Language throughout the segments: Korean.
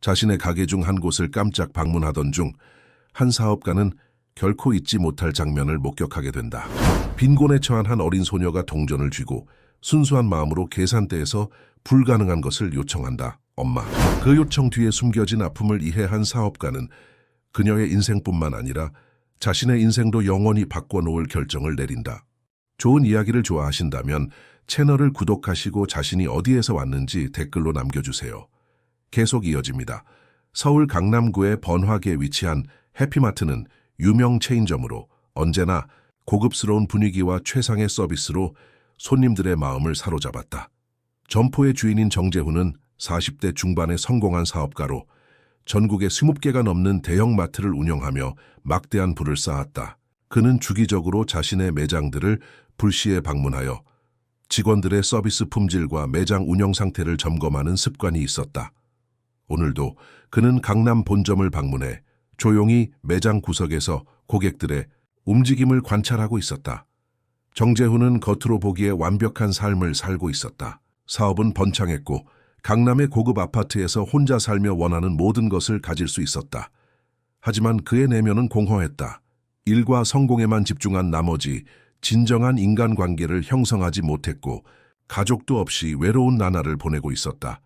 자신의 가게 중 한 곳을 깜짝 방문하던 중 한 사업가는 결코 잊지 못할 장면을 목격하게 된다. 빈곤에 처한 한 어린 소녀가 동전을 쥐고 순수한 마음으로 계산대에서 불가능한 것을 요청한다. 엄마. 그 요청 뒤에 숨겨진 아픔을 이해한 사업가는 그녀의 인생뿐만 아니라 자신의 인생도 영원히 바꿔놓을 결정을 내린다. 좋은 이야기를 좋아하신다면 채널을 구독하시고 자신이 어디에서 왔는지 댓글로 남겨주세요. 계속 이어집니다. 서울 강남구의 번화기에 위치한 해피마트는 유명 체인점으로 언제나 고급스러운 분위기와 최상의 서비스로 손님들의 마음을 사로잡았다. 점포의 주인인 정재훈은 40대 중반의 성공한 사업가로 전국에 20개가 넘는 대형마트를 운영하며 막대한 부를 쌓았다. 그는 주기적으로 자신의 매장들을 불시에 방문하여 직원들의 서비스 품질과 매장 운영 상태를 점검하는 습관이 있었다. 오늘도 그는 강남 본점을 방문해 조용히 매장 구석에서 고객들의 움직임을 관찰하고 있었다. 정재훈은 겉으로 보기에 완벽한 삶을 살고 있었다. 사업은 번창했고 강남의 고급 아파트에서 혼자 살며 원하는 모든 것을 가질 수 있었다. 하지만 그의 내면은 공허했다. 일과 성공에만 집중한 나머지 진정한 인간관계를 형성하지 못했고 가족도 없이 외로운 나날을 보내고 있었다.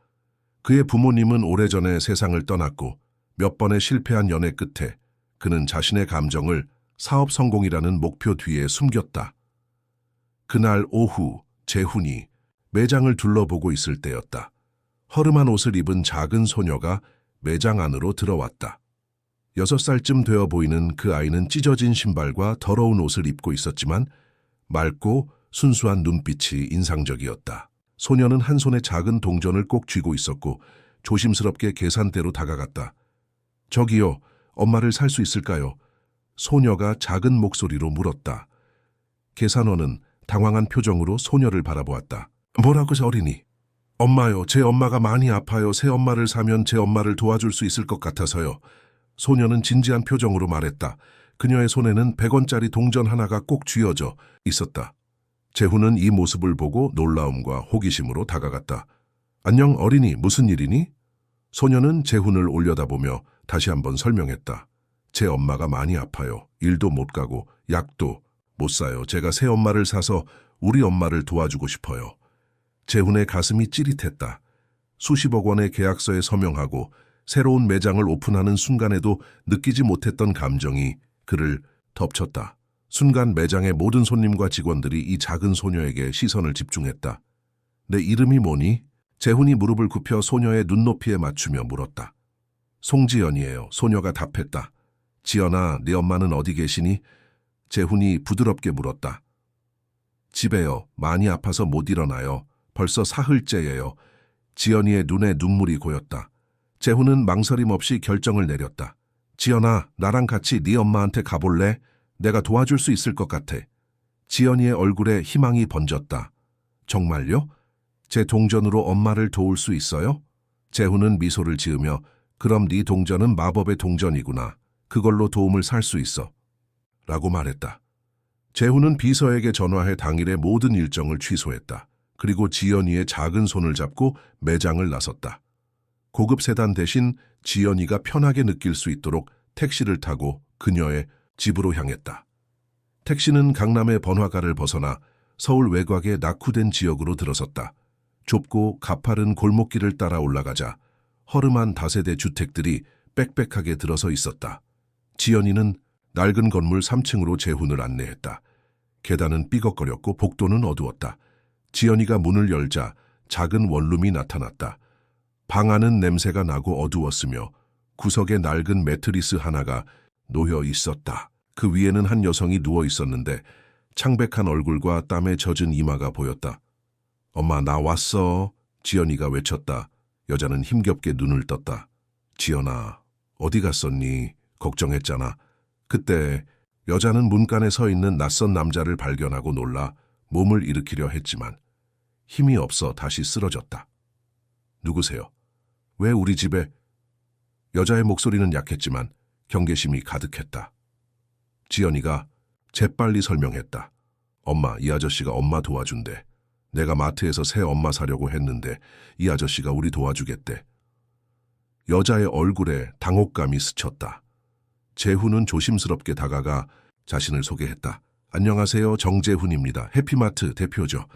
그의 부모님은 오래전에 세상을 떠났고 몇 번의 실패한 연애 끝에 그는 자신의 감정을 사업 성공이라는 목표 뒤에 숨겼다. 그날 오후 재훈이 매장을 둘러보고 있을 때였다. 허름한 옷을 입은 작은 소녀가 매장 안으로 들어왔다. 6살쯤 되어 보이는 그 아이는 찢어진 신발과 더러운 옷을 입고 있었지만 맑고 순수한 눈빛이 인상적이었다. 소녀는 한 손에 작은 동전을 꼭 쥐고 있었고 조심스럽게 계산대로 다가갔다. 저기요, 엄마를 살 수 있을까요? 소녀가 작은 목소리로 물었다. 계산원은 당황한 표정으로 소녀를 바라보았다. 뭐라고 어린이? 엄마요, 제 엄마가 많이 아파요. 새 엄마를 사면 제 엄마를 도와줄 수 있을 것 같아서요. 소녀는 진지한 표정으로 말했다. 그녀의 손에는 100원짜리 동전 하나가 꼭 쥐어져 있었다. 재훈은 이 모습을 보고 놀라움과 호기심으로 다가갔다. 안녕 어린이, 무슨 일이니? 소녀는 재훈을 올려다보며 다시 한번 설명했다. 제 엄마가 많이 아파요. 일도 못 가고 약도 못 사요. 제가 새 엄마를 사서 우리 엄마를 도와주고 싶어요. 재훈의 가슴이 찌릿했다. 수십억 원의 계약서에 서명하고 새로운 매장을 오픈하는 순간에도 느끼지 못했던 감정이 그를 덮쳤다. 순간 매장의 모든 손님과 직원들이 이 작은 소녀에게 시선을 집중했다. 내 이름이 뭐니? 재훈이 무릎을 굽혀 소녀의 눈높이에 맞추며 물었다. 송지연이에요. 소녀가 답했다. 지연아, 네 엄마는 어디 계시니? 재훈이 부드럽게 물었다. 집에요. 많이 아파서 못 일어나요. 벌써 사흘째예요. 지연이의 눈에 눈물이 고였다. 재훈은 망설임 없이 결정을 내렸다. 지연아, 나랑 같이 네 엄마한테 가볼래? 내가 도와줄 수 있을 것 같아. 지연이의 얼굴에 희망이 번졌다. 정말요? 제 동전으로 엄마를 도울 수 있어요? 재훈은 미소를 지으며 그럼 네 동전은 마법의 동전이구나. 그걸로 도움을 살 수 있어. 라고 말했다. 재훈은 비서에게 전화해 당일의 모든 일정을 취소했다. 그리고 지연이의 작은 손을 잡고 매장을 나섰다. 고급 세단 대신 지연이가 편하게 느낄 수 있도록 택시를 타고 그녀의 집으로 향했다. 택시는 강남의 번화가를 벗어나 서울 외곽의 낙후된 지역으로 들어섰다. 좁고 가파른 골목길을 따라 올라가자 허름한 다세대 주택들이 빽빽하게 들어서 있었다. 지연이는 낡은 건물 3층으로 재훈을 안내했다. 계단은 삐걱거렸고 복도는 어두웠다. 지연이가 문을 열자 작은 원룸이 나타났다. 방 안은 냄새가 나고 어두웠으며 구석에 낡은 매트리스 하나가 놓여 있었다. 그 위에는 한 여성이 누워 있었는데 창백한 얼굴과 땀에 젖은 이마가 보였다. 엄마, 나 왔어. 지연이가 외쳤다. 여자는 힘겹게 눈을 떴다. 지연아, 어디 갔었니? 걱정했잖아. 그때 여자는 문간에 서 있는 낯선 남자를 발견하고 놀라 몸을 일으키려 했지만 힘이 없어 다시 쓰러졌다. 누구세요? 왜 우리 집에? 여자의 목소리는 약했지만 경계심이 가득했다. 지연이가 재빨리 설명했다. 엄마, 이 아저씨가 엄마 도와준대. 내가 마트에서 새 엄마 사려고 했는데 이 아저씨가 우리 도와주겠대. 여자의 얼굴에 당혹감이 스쳤다. 재훈은 조심스럽게 다가가 자신을 소개했다. 안녕하세요. 정재훈입니다. 해피마트 대표죠.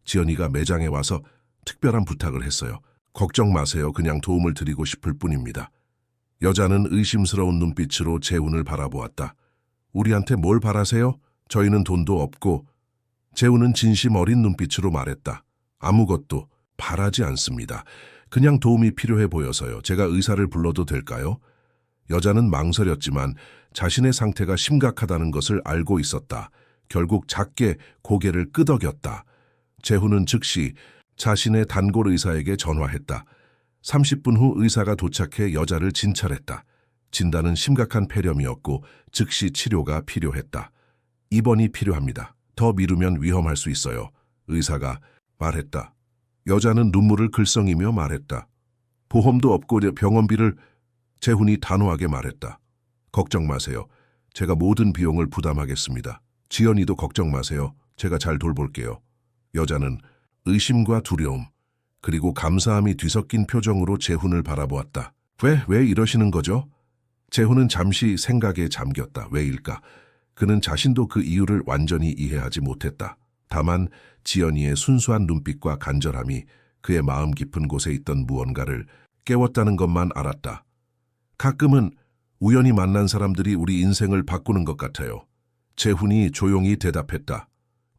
지연이가 매장에 와서 특별한 부탁을 했어요. 걱정 마세요. 그냥 도움을 드리고 싶을 뿐입니다. 여자는 의심스러운 눈빛으로 재훈을 바라보았다. 우리한테 뭘 바라세요? 저희는 돈도 없고. 재훈은 진심 어린 눈빛으로 말했다. 아무것도 바라지 않습니다. 그냥 도움이 필요해 보여서요. 제가 의사를 불러도 될까요? 여자는 망설였지만 자신의 상태가 심각하다는 것을 알고 있었다. 결국 작게 고개를 끄덕였다. 재훈은 즉시 자신의 단골 의사에게 전화했다. 30분 후 의사가 도착해 여자를 진찰했다. 진단은 심각한 폐렴이었고 즉시 치료가 필요했다. 입원이 필요합니다. 더 미루면 위험할 수 있어요. 의사가 말했다. 여자는 눈물을 글썽이며 말했다. 보험도 없고 병원비를. 재훈이 단호하게 말했다. 걱정 마세요. 제가 모든 비용을 부담하겠습니다. 지연이도 걱정 마세요. 제가 잘 돌볼게요. 여자는 의심과 두려움, 그리고 감사함이 뒤섞인 표정으로 재훈을 바라보았다. 왜 이러시는 거죠? 재훈은 잠시 생각에 잠겼다. 왜일까? 그는 자신도 그 이유를 완전히 이해하지 못했다. 다만 지연이의 순수한 눈빛과 간절함이 그의 마음 깊은 곳에 있던 무언가를 깨웠다는 것만 알았다. 가끔은 우연히 만난 사람들이 우리 인생을 바꾸는 것 같아요. 재훈이 조용히 대답했다.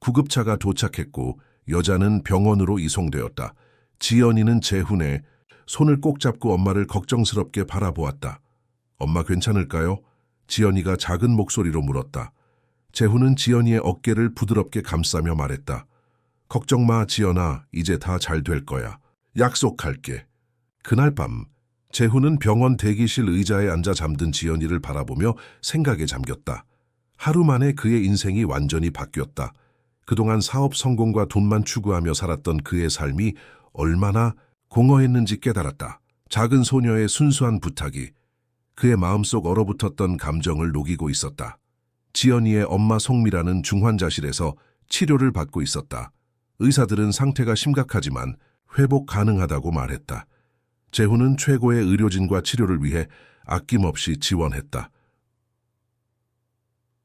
구급차가 도착했고 여자는 병원으로 이송되었다. 지연이는 재훈의 손을 꼭 잡고 엄마를 걱정스럽게 바라보았다. 엄마 괜찮을까요? 지연이가 작은 목소리로 물었다. 재훈은 지연이의 어깨를 부드럽게 감싸며 말했다. 걱정 마, 지연아. 이제 다 잘 될 거야. 약속할게. 그날 밤 재훈은 병원 대기실 의자에 앉아 잠든 지연이를 바라보며 생각에 잠겼다. 하루 만에 그의 인생이 완전히 바뀌었다. 그동안 사업 성공과 돈만 추구하며 살았던 그의 삶이 얼마나 공허했는지 깨달았다. 작은 소녀의 순수한 부탁이 그의 마음속 얼어붙었던 감정을 녹이고 있었다. 지연이의 엄마 송미라는 중환자실에서 치료를 받고 있었다. 의사들은 상태가 심각하지만 회복 가능하다고 말했다. 재훈은 최고의 의료진과 치료를 위해 아낌없이 지원했다.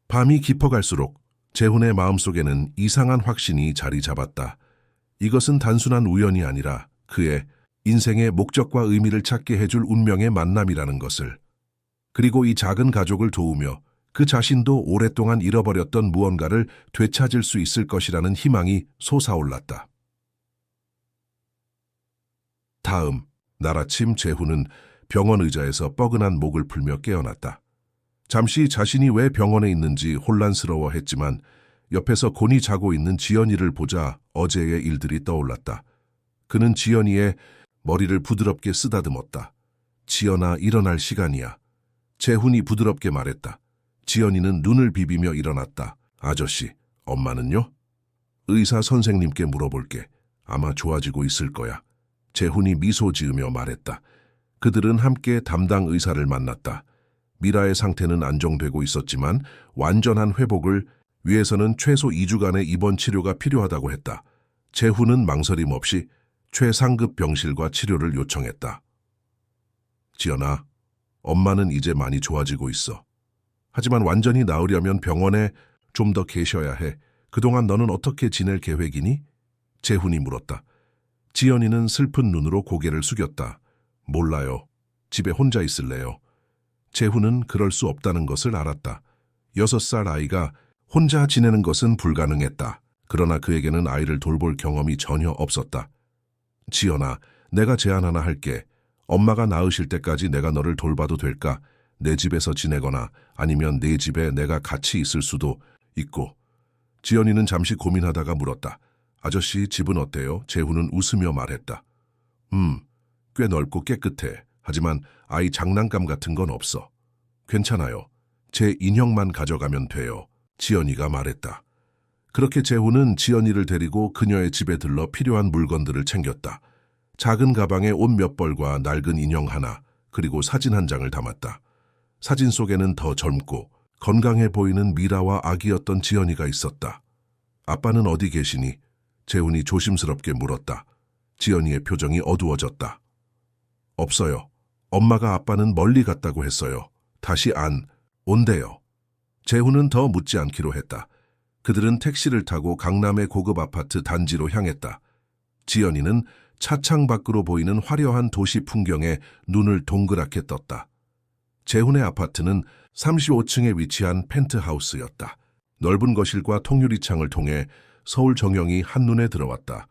밤이 깊어갈수록 재훈의 마음속에는 이상한 확신이 자리 잡았다. 이것은 단순한 우연이 아니라 그의 인생의 목적과 의미를 찾게 해줄 운명의 만남이라는 것을. 그리고 이 작은 가족을 도우며 그 자신도 오랫동안 잃어버렸던 무언가를 되찾을 수 있을 것이라는 희망이 솟아올랐다. 다음 날 아침 재훈은 병원 의자에서 뻐근한 목을 풀며 깨어났다. 잠시 자신이 왜 병원에 있는지 혼란스러워했지만 옆에서 곤히 자고 있는 지연이를 보자 어제의 일들이 떠올랐다. 그는 지연이의 머리를 부드럽게 쓰다듬었다. 지연아, 일어날 시간이야. 재훈이 부드럽게 말했다. 지연이는 눈을 비비며 일어났다. 아저씨, 엄마는요? 의사 선생님께 물어볼게. 아마 좋아지고 있을 거야. 재훈이 미소 지으며 말했다. 그들은 함께 담당 의사를 만났다. 미라의 상태는 안정되고 있었지만 완전한 회복을 위해서는 최소 2주간의 입원 치료가 필요하다고 했다. 재훈은 망설임 없이 최상급 병실과 치료를 요청했다. 지연아, 엄마는 이제 많이 좋아지고 있어. 하지만 완전히 나으려면 병원에 좀 더 계셔야 해. 그동안 너는 어떻게 지낼 계획이니? 재훈이 물었다. 지연이는 슬픈 눈으로 고개를 숙였다. 몰라요. 집에 혼자 있을래요. 재훈은 그럴 수 없다는 것을 알았다. 6살 아이가 혼자 지내는 것은 불가능했다. 그러나 그에게는 아이를 돌볼 경험이 전혀 없었다. 지연아, 내가 제안 하나 할게. 엄마가 나으실 때까지 내가 너를 돌봐도 될까? 내 집에서 지내거나 아니면 네 집에 내가 같이 있을 수도 있고. 지연이는 잠시 고민하다가 물었다. 아저씨, 집은 어때요? 재훈은 웃으며 말했다. 꽤 넓고 깨끗해. 하지만 아이 장난감 같은 건 없어. 괜찮아요. 제 인형만 가져가면 돼요. 지연이가 말했다. 그렇게 재훈은 지연이를 데리고 그녀의 집에 들러 필요한 물건들을 챙겼다. 작은 가방에 옷 몇 벌과 낡은 인형 하나, 그리고 사진 한 장을 담았다. 사진 속에는 더 젊고 건강해 보이는 미라와 아기였던 지연이가 있었다. 아빠는 어디 계시니? 재훈이 조심스럽게 물었다. 지연이의 표정이 어두워졌다. 없어요. 엄마가 아빠는 멀리 갔다고 했어요. 다시 안 온대요. 재훈은 더 묻지 않기로 했다. 그들은 택시를 타고 강남의 고급 아파트 단지로 향했다. 지연이는 차창 밖으로 보이는 화려한 도시 풍경에 눈을 동그랗게 떴다. 재훈의 아파트는 35층에 위치한 펜트하우스였다. 넓은 거실과 통유리 창을 통해 서울 정영이 한눈에 들어왔다.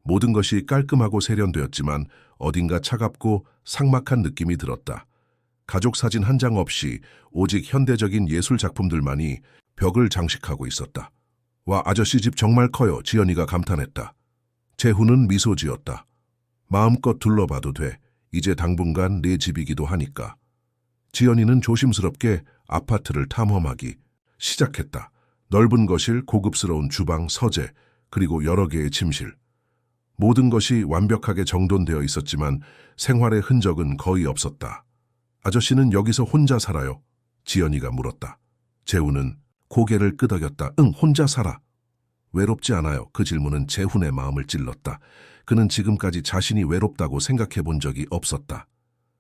모든 것이 깔끔하고 세련되었지만 어딘가 차갑고 삭막한 느낌이 들었다. 가족 사진 한 장 없이 오직 현대적인 예술 작품들만이 벽을 장식하고 있었다. 와, 아저씨 집 정말 커요. 지연이가 감탄했다. 재훈은 미소 지었다. 마음껏 둘러봐도 돼. 이제 당분간 내 집이기도 하니까. 지연이는 조심스럽게 아파트를 탐험하기 시작했다. 넓은 거실, 고급스러운 주방, 서재, 그리고 여러 개의 침실. 모든 것이 완벽하게 정돈되어 있었지만 생활의 흔적은 거의 없었다. 아저씨는 여기서 혼자 살아요? 지연이가 물었다. 재훈은 고개를 끄덕였다. 응, 혼자 살아. 외롭지 않아요. 그 질문은 재훈의 마음을 찔렀다. 그는 지금까지 자신이 외롭다고 생각해 본 적이 없었다.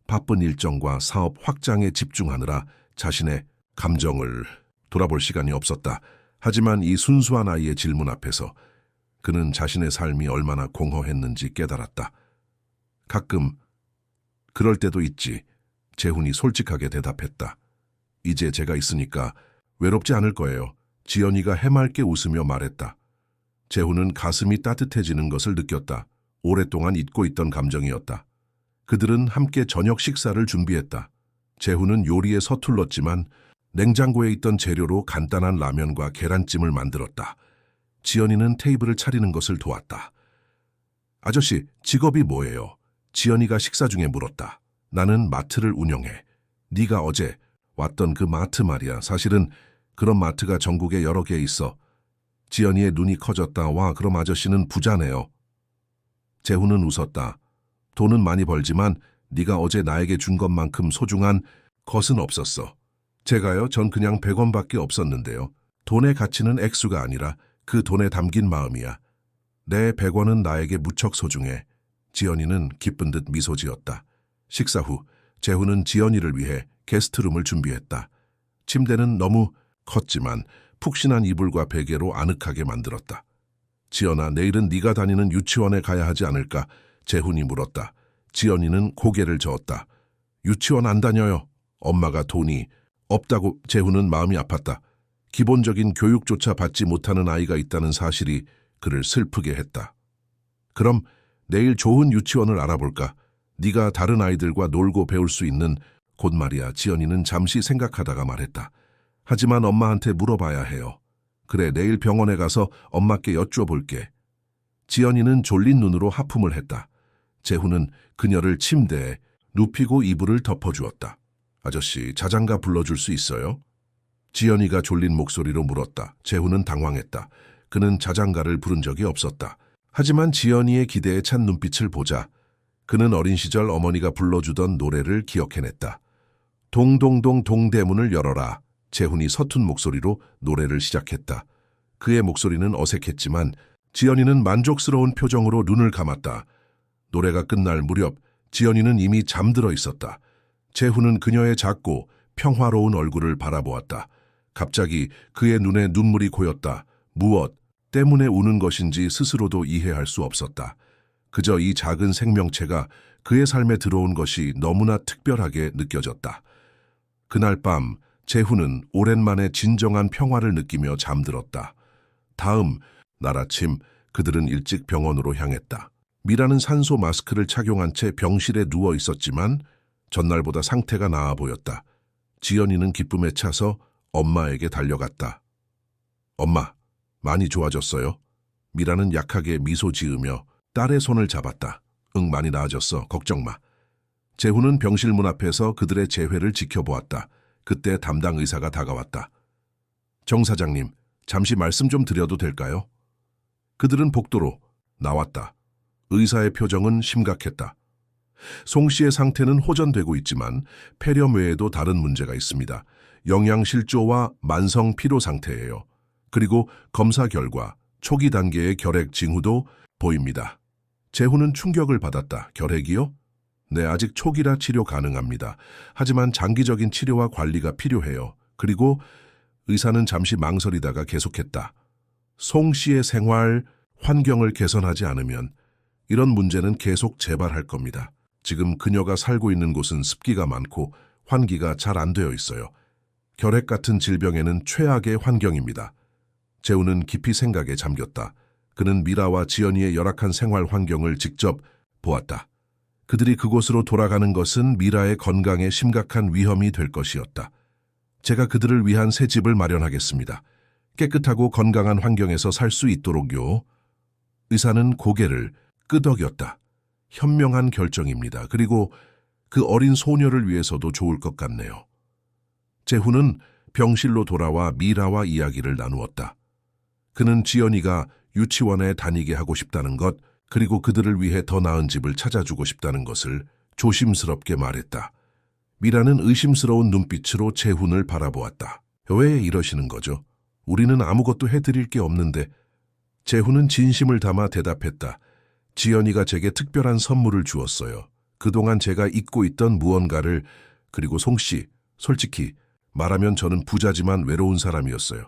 바쁜 일정과 사업 확장에 집중하느라 자신의 감정을 돌아볼 시간이 없었다. 하지만 이 순수한 아이의 질문 앞에서 그는 자신의 삶이 얼마나 공허했는지 깨달았다. 가끔 그럴 때도 있지. 재훈이 솔직하게 대답했다. 이제 제가 있으니까 외롭지 않을 거예요. 지연이가 해맑게 웃으며 말했다. 재훈은 가슴이 따뜻해지는 것을 느꼈다. 오랫동안 잊고 있던 감정이었다. 그들은 함께 저녁 식사를 준비했다. 재훈은 요리에 서툴렀지만 냉장고에 있던 재료로 간단한 라면과 계란찜을 만들었다. 지연이는 테이블을 차리는 것을 도왔다. 아저씨, 직업이 뭐예요? 지연이가 식사 중에 물었다. 나는 마트를 운영해. 네가 어제 왔던 그 마트 말이야. 사실은 그런 마트가 전국에 여러 개 있어. 지연이의 눈이 커졌다. 와, 그럼 아저씨는 부자네요. 재훈은 웃었다. 돈은 많이 벌지만 네가 어제 나에게 준 것만큼 소중한 것은 없었어. 제가요? 전 그냥 100원밖에 없었는데요. 돈의 가치는 액수가 아니라 그 돈에 담긴 마음이야. 내 100원은 나에게 무척 소중해. 지연이는 기쁜 듯 미소 지었다. 식사 후 재훈은 지연이를 위해 게스트룸을 준비했다. 침대는 너무 컸지만 푹신한 이불과 베개로 아늑하게 만들었다. 지연아, 내일은 네가 다니는 유치원에 가야 하지 않을까? 재훈이 물었다. 지연이는 고개를 저었다. 유치원 안 다녀요. 엄마가 돈이 없다고. 재훈은 마음이 아팠다. 기본적인 교육조차 받지 못하는 아이가 있다는 사실이 그를 슬프게 했다. 그럼 내일 좋은 유치원을 알아볼까? 네가 다른 아이들과 놀고 배울 수 있는 곳 말이야. 지연이는 잠시 생각하다가 말했다. 하지만 엄마한테 물어봐야 해요. 그래, 내일 병원에 가서 엄마께 여쭈어볼게. 지연이는 졸린 눈으로 하품을 했다. 재훈은 그녀를 침대에 눕히고 이불을 덮어주었다. 아저씨, 자장가 불러줄 수 있어요? 지연이가 졸린 목소리로 물었다. 재훈은 당황했다. 그는 자장가를 부른 적이 없었다. 하지만 지연이의 기대에 찬 눈빛을 보자 그는 어린 시절 어머니가 불러주던 노래를 기억해냈다. 동동동 동대문을 열어라. 재훈이 서툰 목소리로 노래를 시작했다. 그의 목소리는 어색했지만 지연이는 만족스러운 표정으로 눈을 감았다. 노래가 끝날 무렵 지연이는 이미 잠들어 있었다. 재훈은 그녀의 작고 평화로운 얼굴을 바라보았다. 갑자기 그의 눈에 눈물이 고였다. 무엇 때문에 우는 것인지 스스로도 이해할 수 없었다. 그저 이 작은 생명체가 그의 삶에 들어온 것이 너무나 특별하게 느껴졌다. 그날 밤 재훈은 오랜만에 진정한 평화를 느끼며 잠들었다. 다음 날 아침 그들은 일찍 병원으로 향했다. 미라는 산소 마스크를 착용한 채 병실에 누워 있었지만 전날보다 상태가 나아 보였다. 지연이는 기쁨에 차서 엄마에게 달려갔다. 엄마, 많이 좋아졌어요? 미라는 약하게 미소 지으며 딸의 손을 잡았다. 응, 많이 나아졌어. 걱정 마. 재훈은 병실 문 앞에서 그들의 재회를 지켜보았다. 그때 담당 의사가 다가왔다. 정 사장님, 잠시 말씀 좀 드려도 될까요? 그들은 복도로 나왔다. 의사의 표정은 심각했다. 송 씨의 상태는 호전되고 있지만 폐렴 외에도 다른 문제가 있습니다. 영양실조와 만성 피로 상태예요. 그리고 검사 결과 초기 단계의 결핵 징후도 보입니다. 재훈은 충격을 받았다. 결핵이요? 네, 아직 초기라 치료 가능합니다. 하지만 장기적인 치료와 관리가 필요해요. 그리고 의사는 잠시 망설이다가 계속했다. 송 씨의 생활 환경을 개선하지 않으면 이런 문제는 계속 재발할 겁니다. 지금 그녀가 살고 있는 곳은 습기가 많고 환기가 잘 안 되어 있어요. 결핵 같은 질병에는 최악의 환경입니다. 재훈은 깊이 생각에 잠겼다. 그는 미라와 지연이의 열악한 생활 환경을 직접 보았다. 그들이 그곳으로 돌아가는 것은 미라의 건강에 심각한 위험이 될 것이었다. 제가 그들을 위한 새 집을 마련하겠습니다. 깨끗하고 건강한 환경에서 살 수 있도록요. 의사는 고개를 끄덕였다. 현명한 결정입니다. 그리고 그 어린 소녀를 위해서도 좋을 것 같네요. 재훈은 병실로 돌아와 미라와 이야기를 나누었다. 그는 지연이가 유치원에 다니게 하고 싶다는 것, 그리고 그들을 위해 더 나은 집을 찾아주고 싶다는 것을 조심스럽게 말했다. 미라는 의심스러운 눈빛으로 재훈을 바라보았다. 왜 이러시는 거죠? 우리는 아무것도 해드릴 게 없는데. 재훈은 진심을 담아 대답했다. 지연이가 제게 특별한 선물을 주었어요. 그동안 제가 잊고 있던 무언가를. 그리고 송씨, 솔직히 말하면 저는 부자지만 외로운 사람이었어요.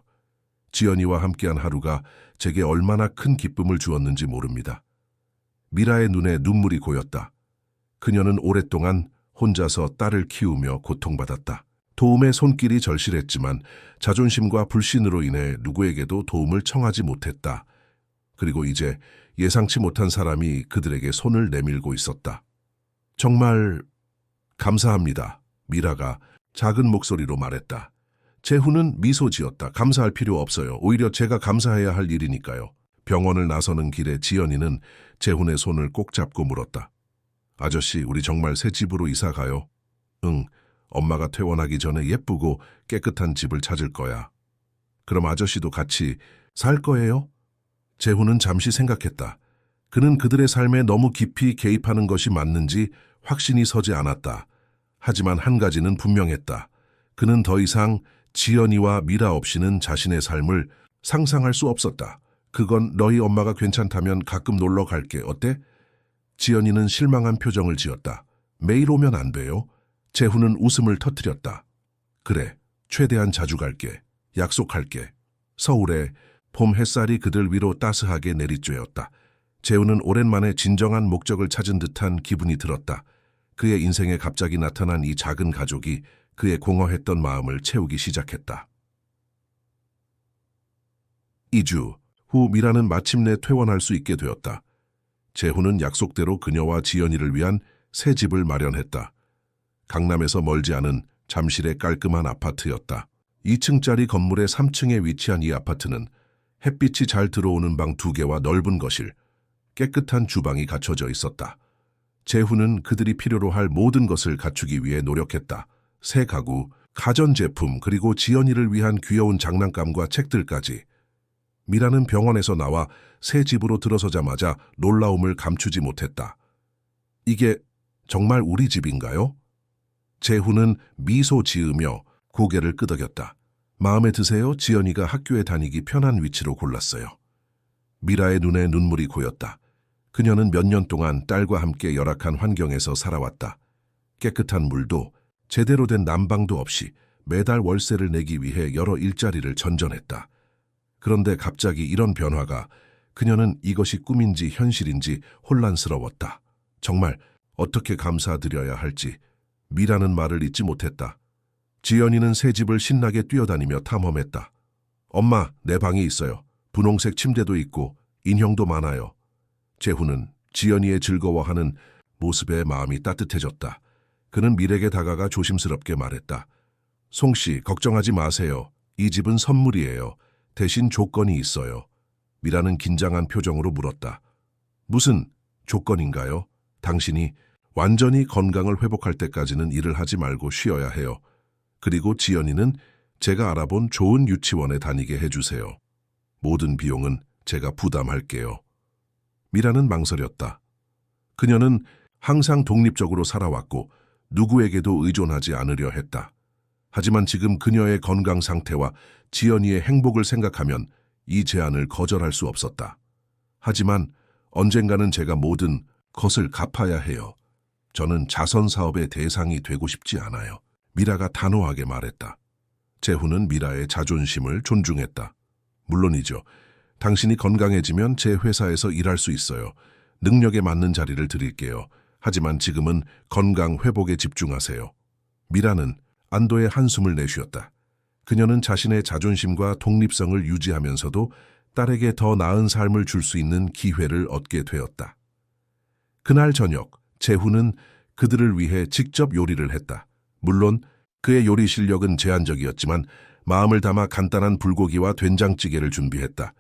지연이와 함께한 하루가 제게 얼마나 큰 기쁨을 주었는지 모릅니다. 미라의 눈에 눈물이 고였다. 그녀는 오랫동안 혼자서 딸을 키우며 고통받았다. 도움의 손길이 절실했지만 자존심과 불신으로 인해 누구에게도 도움을 청하지 못했다. 그리고 이제 예상치 못한 사람이 그들에게 손을 내밀고 있었다. 정말 감사합니다. 미라가 작은 목소리로 말했다. 재훈은 미소 지었다. 감사할 필요 없어요. 오히려 제가 감사해야 할 일이니까요. 병원을 나서는 길에 지연이는 재훈의 손을 꼭 잡고 물었다. 아저씨, 우리 정말 새 집으로 이사 가요? 응, 엄마가 퇴원하기 전에 예쁘고 깨끗한 집을 찾을 거야. 그럼 아저씨도 같이 살 거예요? 재훈은 잠시 생각했다. 그는 그들의 삶에 너무 깊이 개입하는 것이 맞는지 확신이 서지 않았다. 하지만 한 가지는 분명했다. 그는 더 이상 지연이와 미라 없이는 자신의 삶을 상상할 수 없었다. 그건 너희 엄마가 괜찮다면 가끔 놀러 갈게. 어때? 지연이는 실망한 표정을 지었다. 매일 오면 안 돼요? 재훈은 웃음을 터뜨렸다. 그래, 최대한 자주 갈게. 약속할게. 서울에 봄 햇살이 그들 위로 따스하게 내리쬐었다. 재훈은 오랜만에 진정한 목적을 찾은 듯한 기분이 들었다. 그의 인생에 갑자기 나타난 이 작은 가족이 그의 공허했던 마음을 채우기 시작했다. 2주 후 미라는 마침내 퇴원할 수 있게 되었다. 재훈은 약속대로 그녀와 지연이를 위한 새 집을 마련했다. 강남에서 멀지 않은 잠실의 깔끔한 아파트였다. 2층짜리 건물의 3층에 위치한 이 아파트는 햇빛이 잘 들어오는 방 2개와 넓은 거실, 깨끗한 주방이 갖춰져 있었다. 재훈은 그들이 필요로 할 모든 것을 갖추기 위해 노력했다. 새 가구, 가전제품, 그리고 지연이를 위한 귀여운 장난감과 책들까지. 미라는 병원에서 나와 새 집으로 들어서자마자 놀라움을 감추지 못했다. 이게 정말 우리 집인가요? 재훈은 미소 지으며 고개를 끄덕였다. 마음에 드세요? 지연이가 학교에 다니기 편한 위치로 골랐어요. 미라의 눈에 눈물이 고였다. 그녀는 몇 년 동안 딸과 함께 열악한 환경에서 살아왔다. 깨끗한 물도 제대로 된 난방도 없이 매달 월세를 내기 위해 여러 일자리를 전전했다. 그런데 갑자기 이런 변화가, 그녀는 이것이 꿈인지 현실인지 혼란스러웠다. 정말 어떻게 감사드려야 할지 미라는 말을 잇지 못했다. 지연이는 새 집을 신나게 뛰어다니며 탐험했다. 엄마, 내 방이 있어요. 분홍색 침대도 있고 인형도 많아요. 재훈은 지연이의 즐거워하는 모습에 마음이 따뜻해졌다. 그는 미래에게 다가가 조심스럽게 말했다. 송씨, 걱정하지 마세요. 이 집은 선물이에요. 대신 조건이 있어요. 미라는 긴장한 표정으로 물었다. 무슨 조건인가요? 당신이 완전히 건강을 회복할 때까지는 일을 하지 말고 쉬어야 해요. 그리고 지연이는 제가 알아본 좋은 유치원에 다니게 해주세요. 모든 비용은 제가 부담할게요. 미라는 망설였다. 그녀는 항상 독립적으로 살아왔고 누구에게도 의존하지 않으려 했다. 하지만 지금 그녀의 건강 상태와 지연이의 행복을 생각하면 이 제안을 거절할 수 없었다. 하지만 언젠가는 제가 모든 것을 갚아야 해요. 저는 자선 사업의 대상이 되고 싶지 않아요. 미라가 단호하게 말했다. 재훈은 미라의 자존심을 존중했다. 물론이죠. 당신이 건강해지면 제 회사에서 일할 수 있어요. 능력에 맞는 자리를 드릴게요. 하지만 지금은 건강 회복에 집중하세요. 미라는 안도의 한숨을 내쉬었다. 그녀는 자신의 자존심과 독립성을 유지하면서도 딸에게 더 나은 삶을 줄 수 있는 기회를 얻게 되었다. 그날 저녁, 재훈은 그들을 위해 직접 요리를 했다. 물론 그의 요리 실력은 제한적이었지만 마음을 담아 간단한 불고기와 된장찌개를 준비했다.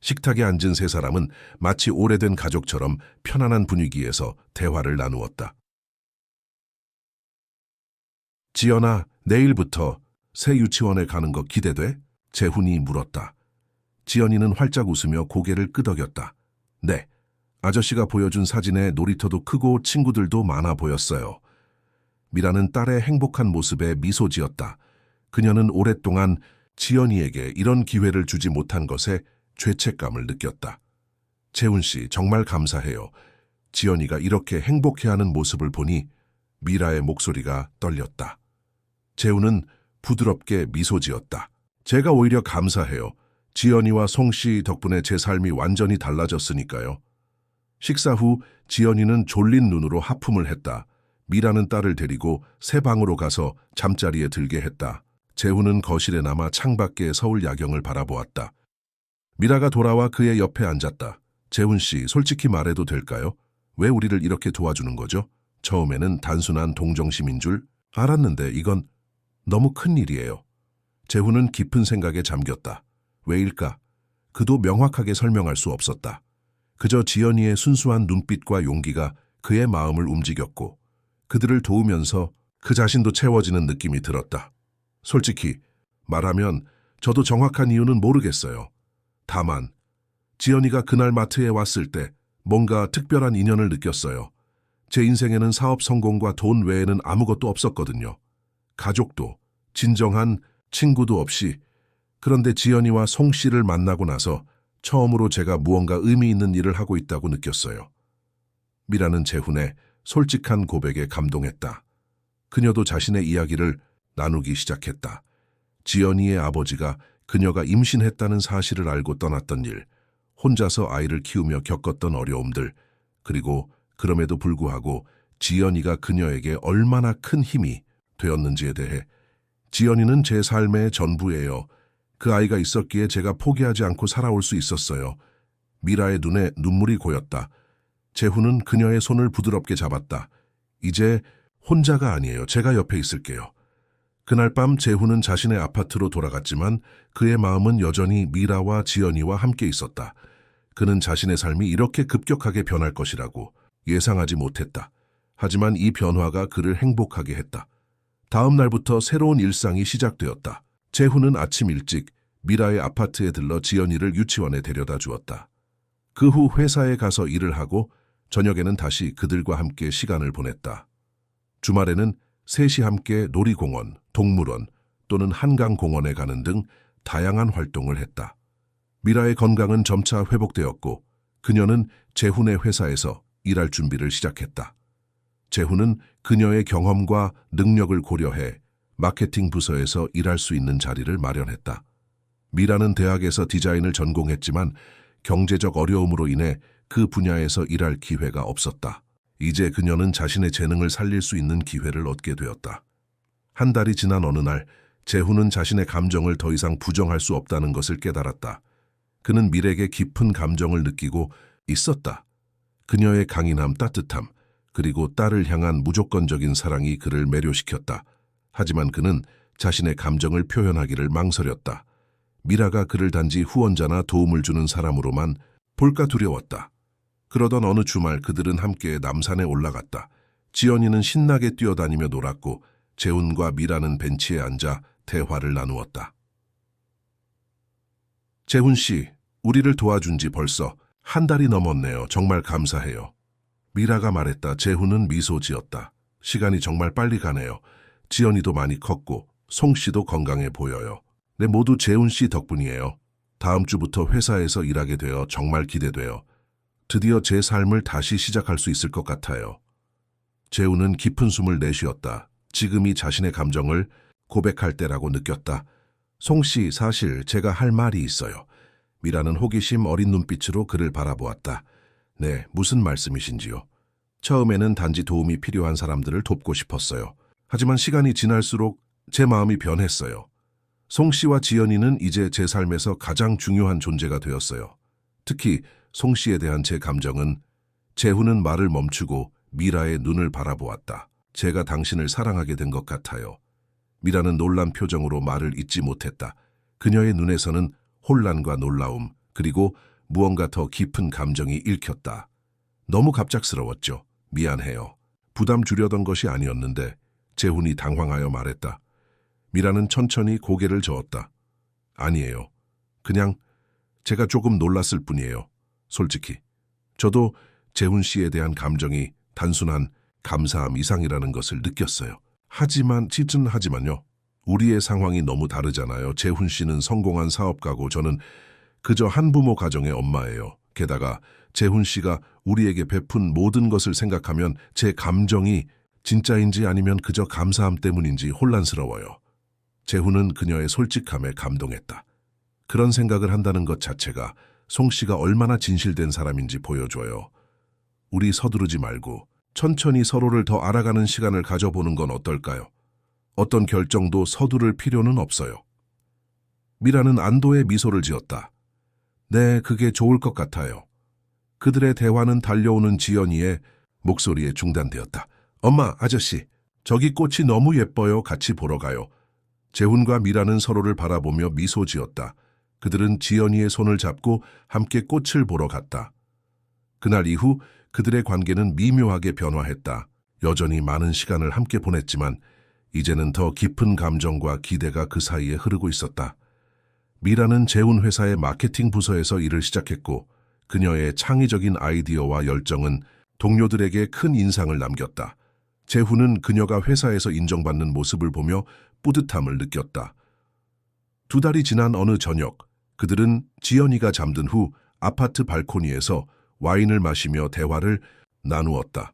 식탁에 앉은 세 사람은 마치 오래된 가족처럼 편안한 분위기에서 대화를 나누었다. 지연아, 내일부터 새 유치원에 가는 거 기대돼? 재훈이 물었다. 지연이는 활짝 웃으며 고개를 끄덕였다. 네, 아저씨가 보여준 사진에 놀이터도 크고 친구들도 많아 보였어요. 미라는 딸의 행복한 모습에 미소 지었다. 그녀는 오랫동안 지연이에게 이런 기회를 주지 못한 것에 죄책감을 느꼈다. 재훈 씨, 정말 감사해요. 지연이가 이렇게 행복해하는 모습을 보니 미라의 목소리가 떨렸다. 재훈은 부드럽게 미소 지었다. 제가 오히려 감사해요. 지연이와 송 씨 덕분에 제 삶이 완전히 달라졌으니까요. 식사 후 지연이는 졸린 눈으로 하품을 했다. 미라는 딸을 데리고 새 방으로 가서 잠자리에 들게 했다. 재훈은 거실에 남아 창밖의 서울 야경을 바라보았다. 미라가 돌아와 그의 옆에 앉았다. 재훈 씨, 솔직히 말해도 될까요? 왜 우리를 이렇게 도와주는 거죠? 처음에는 단순한 동정심인 줄 알았는데 이건 너무 큰 일이에요. 재훈은 깊은 생각에 잠겼다. 왜일까? 그도 명확하게 설명할 수 없었다. 그저 지연이의 순수한 눈빛과 용기가 그의 마음을 움직였고 그들을 도우면서 그 자신도 채워지는 느낌이 들었다. 솔직히 말하면 저도 정확한 이유는 모르겠어요. 다만 지연이가 그날 마트에 왔을 때 뭔가 특별한 인연을 느꼈어요. 제 인생에는 사업 성공과 돈 외에는 아무것도 없었거든요. 가족도, 진정한 친구도 없이. 그런데 지연이와 송 씨를 만나고 나서 처음으로 제가 무언가 의미 있는 일을 하고 있다고 느꼈어요. 미라는 재훈의 솔직한 고백에 감동했다. 그녀도 자신의 이야기를 나누기 시작했다. 지연이의 아버지가 그녀가 임신했다는 사실을 알고 떠났던 일, 혼자서 아이를 키우며 겪었던 어려움들, 그리고 그럼에도 불구하고 지연이가 그녀에게 얼마나 큰 힘이 되었는지에 대해. 지연이는 제 삶의 전부예요. 그 아이가 있었기에 제가 포기하지 않고 살아올 수 있었어요. 미라의 눈에 눈물이 고였다. 재훈은 그녀의 손을 부드럽게 잡았다. 이제 혼자가 아니에요. 제가 옆에 있을게요. 그날 밤 재훈은 자신의 아파트로 돌아갔지만 그의 마음은 여전히 미라와 지연이와 함께 있었다. 그는 자신의 삶이 이렇게 급격하게 변할 것이라고 예상하지 못했다. 하지만 이 변화가 그를 행복하게 했다. 다음 날부터 새로운 일상이 시작되었다. 재훈은 아침 일찍 미라의 아파트에 들러 지연이를 유치원에 데려다 주었다. 그 후 회사에 가서 일을 하고 저녁에는 다시 그들과 함께 시간을 보냈다. 주말에는 셋이 함께 놀이공원, 동물원 또는 한강공원에 가는 등 다양한 활동을 했다. 미라의 건강은 점차 회복되었고 그녀는 재훈의 회사에서 일할 준비를 시작했다. 재훈은 그녀의 경험과 능력을 고려해 마케팅 부서에서 일할 수 있는 자리를 마련했다. 미라는 대학에서 디자인을 전공했지만 경제적 어려움으로 인해 그 분야에서 일할 기회가 없었다. 이제 그녀는 자신의 재능을 살릴 수 있는 기회를 얻게 되었다. 한 달이 지난 어느 날 재훈은 자신의 감정을 더 이상 부정할 수 없다는 것을 깨달았다. 그는 미래에게 깊은 감정을 느끼고 있었다. 그녀의 강인함, 따뜻함, 그리고 딸을 향한 무조건적인 사랑이 그를 매료시켰다. 하지만 그는 자신의 감정을 표현하기를 망설였다. 미라가 그를 단지 후원자나 도움을 주는 사람으로만 볼까 두려웠다. 그러던 어느 주말 그들은 함께 남산에 올라갔다. 지연이는 신나게 뛰어다니며 놀았고 재훈과 미라는 벤치에 앉아 대화를 나누었다. 재훈 씨, 우리를 도와준 지 벌써 한 달이 넘었네요. 정말 감사해요. 미라가 말했다. 재훈은 미소 지었다. 시간이 정말 빨리 가네요. 지연이도 많이 컸고 송 씨도 건강해 보여요. 네, 모두 재훈 씨 덕분이에요. 다음 주부터 회사에서 일하게 되어 정말 기대돼요. 드디어 제 삶을 다시 시작할 수 있을 것 같아요. 재훈은 깊은 숨을 내쉬었다. 지금이 자신의 감정을 고백할 때라고 느꼈다. 송 씨, 사실 제가 할 말이 있어요. 미라는 호기심 어린 눈빛으로 그를 바라보았다. 네, 무슨 말씀이신지요? 처음에는 단지 도움이 필요한 사람들을 돕고 싶었어요. 하지만 시간이 지날수록 제 마음이 변했어요. 송 씨와 지연이는 이제 제 삶에서 가장 중요한 존재가 되었어요. 특히 송 씨에 대한 제 감정은. 재훈은 말을 멈추고 미라의 눈을 바라보았다. 제가 당신을 사랑하게 된 것 같아요. 미라는 놀란 표정으로 말을 잇지 못했다. 그녀의 눈에서는 혼란과 놀라움, 그리고 무언가 더 깊은 감정이 읽혔다. 너무 갑작스러웠죠. 미안해요. 부담 주려던 것이 아니었는데. 재훈이 당황하여 말했다. 미라는 천천히 고개를 저었다. 아니에요. 그냥 제가 조금 놀랐을 뿐이에요. 솔직히. 저도 재훈 씨에 대한 감정이 단순한 감사함 이상이라는 것을 느꼈어요. 하지만요. 우리의 상황이 너무 다르잖아요. 재훈 씨는 성공한 사업가고 저는 그저 한부모 가정의 엄마예요. 게다가 재훈 씨가 우리에게 베푼 모든 것을 생각하면 제 감정이 진짜인지 아니면 그저 감사함 때문인지 혼란스러워요. 재훈은 그녀의 솔직함에 감동했다. 그런 생각을 한다는 것 자체가 송 씨가 얼마나 진실된 사람인지 보여줘요. 우리 서두르지 말고 천천히 서로를 더 알아가는 시간을 가져보는 건 어떨까요? 어떤 결정도 서두를 필요는 없어요. 미라는 안도의 미소를 지었다. 네, 그게 좋을 것 같아요. 그들의 대화는 달려오는 지연이의 목소리에 중단되었다. 엄마, 아저씨, 저기 꽃이 너무 예뻐요. 같이 보러 가요. 재훈과 미라는 서로를 바라보며 미소 지었다. 그들은 지연이의 손을 잡고 함께 꽃을 보러 갔다. 그날 이후 그들의 관계는 미묘하게 변화했다. 여전히 많은 시간을 함께 보냈지만 이제는 더 깊은 감정과 기대가 그 사이에 흐르고 있었다. 미라는 재훈 회사의 마케팅 부서에서 일을 시작했고 그녀의 창의적인 아이디어와 열정은 동료들에게 큰 인상을 남겼다. 재훈은 그녀가 회사에서 인정받는 모습을 보며 뿌듯함을 느꼈다. 2달이 지난 어느 저녁, 그들은 지연이가 잠든 후 아파트 발코니에서 와인을 마시며 대화를 나누었다.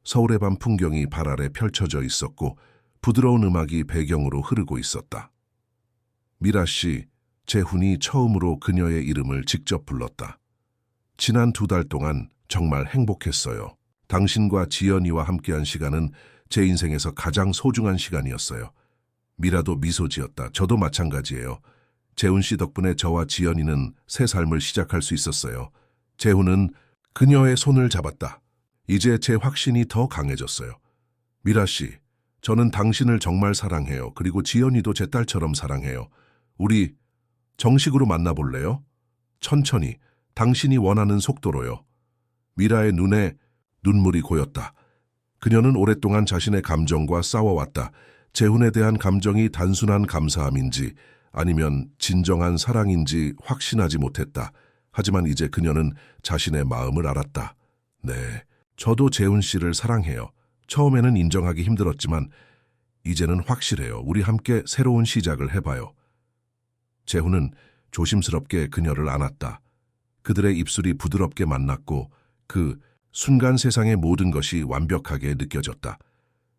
서울의 밤 풍경이 발 아래 펼쳐져 있었고 부드러운 음악이 배경으로 흐르고 있었다. 미라 씨, 재훈이 처음으로 그녀의 이름을 직접 불렀다. 지난 2달 동안 정말 행복했어요. 당신과 지연이와 함께한 시간은 제 인생에서 가장 소중한 시간이었어요. 미라도 미소 지었다. 저도 마찬가지예요. 재훈 씨 덕분에 저와 지연이는 새 삶을 시작할 수 있었어요. 재훈은 그녀의 손을 잡았다. 이제 제 확신이 더 강해졌어요. 미라 씨, 저는 당신을 정말 사랑해요. 그리고 지연이도 제 딸처럼 사랑해요. 우리 정식으로 만나볼래요? 천천히, 당신이 원하는 속도로요. 미라의 눈에 눈물이 고였다. 그녀는 오랫동안 자신의 감정과 싸워왔다. 재훈에 대한 감정이 단순한 감사함인지 아니면 진정한 사랑인지 확신하지 못했다. 하지만 이제 그녀는 자신의 마음을 알았다. 네, 저도 재훈 씨를 사랑해요. 처음에는 인정하기 힘들었지만 이제는 확실해요. 우리 함께 새로운 시작을 해봐요. 재훈은 조심스럽게 그녀를 안았다. 그들의 입술이 부드럽게 만났고 그 순간 세상의 모든 것이 완벽하게 느껴졌다.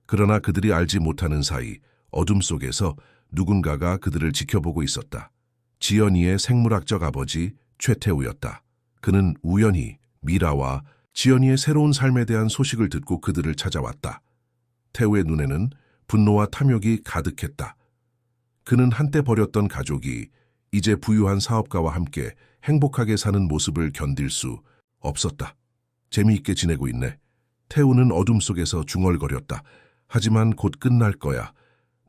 그러나 그들이 알지 못하는 사이 어둠 속에서 누군가가 그들을 지켜보고 있었다. 지연이의 생물학적 아버지 최태우였다. 그는 우연히 미라와 지연이의 새로운 삶에 대한 소식을 듣고 그들을 찾아왔다. 태우의 눈에는 분노와 탐욕이 가득했다. 그는 한때 버렸던 가족이 이제 부유한 사업가와 함께 행복하게 사는 모습을 견딜 수 없었다. 재미있게 지내고 있네. 태우는 어둠 속에서 중얼거렸다. 하지만 곧 끝날 거야.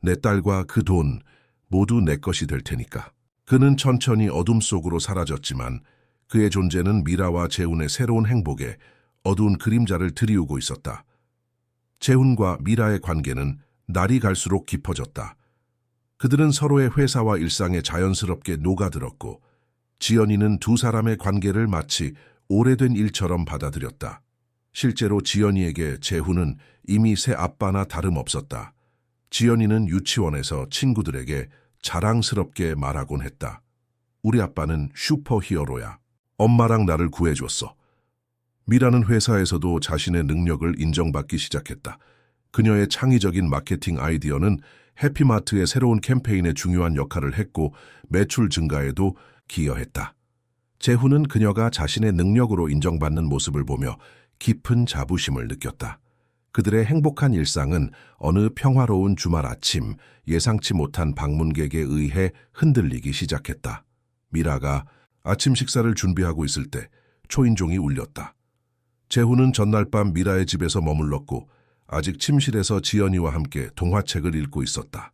내 딸과 그 돈 모두 내 것이 될 테니까. 그는 천천히 어둠 속으로 사라졌지만 그의 존재는 미라와 재훈의 새로운 행복에 어두운 그림자를 드리우고 있었다. 재훈과 미라의 관계는 날이 갈수록 깊어졌다. 그들은 서로의 회사와 일상에 자연스럽게 녹아들었고 지연이는 두 사람의 관계를 마치 오래된 일처럼 받아들였다. 실제로 지연이에게 재훈은 이미 새 아빠나 다름없었다. 지연이는 유치원에서 친구들에게 자랑스럽게 말하곤 했다. 우리 아빠는 슈퍼히어로야. 엄마랑 나를 구해줬어. 미라는 회사에서도 자신의 능력을 인정받기 시작했다. 그녀의 창의적인 마케팅 아이디어는 해피마트의 새로운 캠페인에 중요한 역할을 했고 매출 증가에도 기여했다. 재훈은 그녀가 자신의 능력으로 인정받는 모습을 보며 깊은 자부심을 느꼈다. 그들의 행복한 일상은 어느 평화로운 주말 아침 예상치 못한 방문객에 의해 흔들리기 시작했다. 미라가 아침 식사를 준비하고 있을 때 초인종이 울렸다. 재훈은 전날 밤 미라의 집에서 머물렀고 아직 침실에서 지연이와 함께 동화책을 읽고 있었다.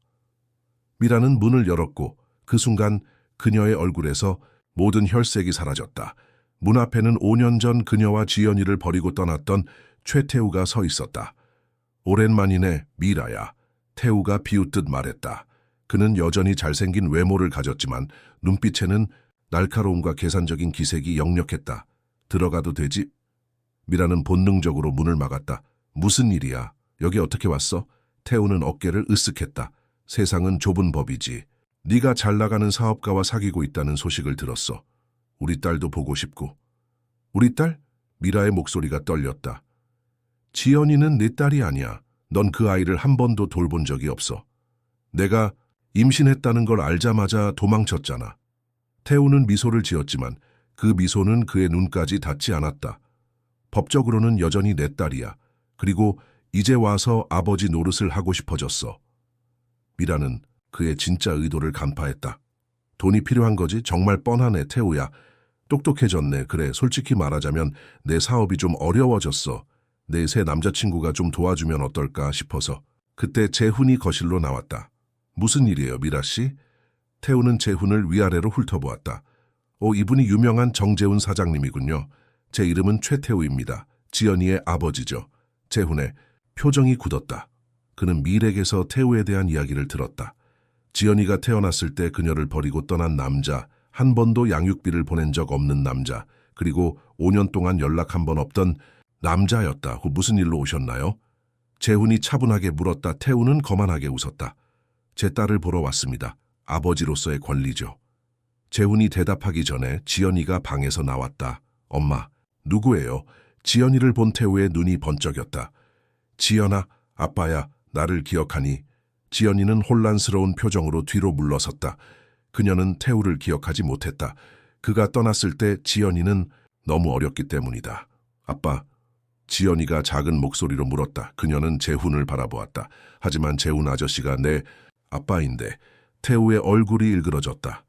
미라는 문을 열었고 그 순간 그녀의 얼굴에서 모든 혈색이 사라졌다. 문 앞에는 5년 전 그녀와 지연이를 버리고 떠났던 최태우가 서 있었다. 오랜만이네, 미라야. 태우가 비웃듯 말했다. 그는 여전히 잘생긴 외모를 가졌지만 눈빛에는 날카로움과 계산적인 기색이 역력했다. 들어가도 되지? 미라는 본능적으로 문을 막았다. 무슨 일이야? 여기 어떻게 왔어? 태우는 어깨를 으쓱했다. 세상은 좁은 법이지. 네가 잘 나가는 사업가와 사귀고 있다는 소식을 들었어. 우리 딸도 보고 싶고. 우리 딸? 미라의 목소리가 떨렸다. 지연이는 네 딸이 아니야. 넌 그 아이를 한 번도 돌본 적이 없어. 내가 임신했다는 걸 알자마자 도망쳤잖아. 태우는 미소를 지었지만 그 미소는 그의 눈까지 닿지 않았다. 법적으로는 여전히 내 딸이야. 그리고 이제 와서 아버지 노릇을 하고 싶어졌어. 미라는 그의 진짜 의도를 간파했다. 돈이 필요한 거지? 정말 뻔하네, 태우야. 똑똑해졌네. 그래, 솔직히 말하자면 내 사업이 좀 어려워졌어. 내 새 남자친구가 좀 도와주면 어떨까 싶어서. 그때 재훈이 거실로 나왔다. 무슨 일이에요, 미라 씨? 태우는 재훈을 위아래로 훑어보았다. 이분이 유명한 정재훈 사장님이군요. 제 이름은 최태우입니다. 지연이의 아버지죠. 재훈의 표정이 굳었다. 그는 밀에게서 태우에 대한 이야기를 들었다. 지연이가 태어났을 때 그녀를 버리고 떠난 남자, 한 번도 양육비를 보낸 적 없는 남자, 그리고 5년 동안 연락 한 번 없던 남자였다. 무슨 일로 오셨나요? 재훈이 차분하게 물었다. 태우는 거만하게 웃었다. 제 딸을 보러 왔습니다. 아버지로서의 권리죠. 재훈이 대답하기 전에 지연이가 방에서 나왔다. 엄마, 누구예요? 지연이를 본 태우의 눈이 번쩍였다. 지연아, 아빠야, 나를 기억하니? 지연이는 혼란스러운 표정으로 뒤로 물러섰다. 그녀는 태우를 기억하지 못했다. 그가 떠났을 때 지연이는 너무 어렸기 때문이다. 아빠, 지연이가 작은 목소리로 물었다. 그녀는 재훈을 바라보았다. 하지만 재훈 아저씨가 내 아빠인데. 태우의 얼굴이 일그러졌다.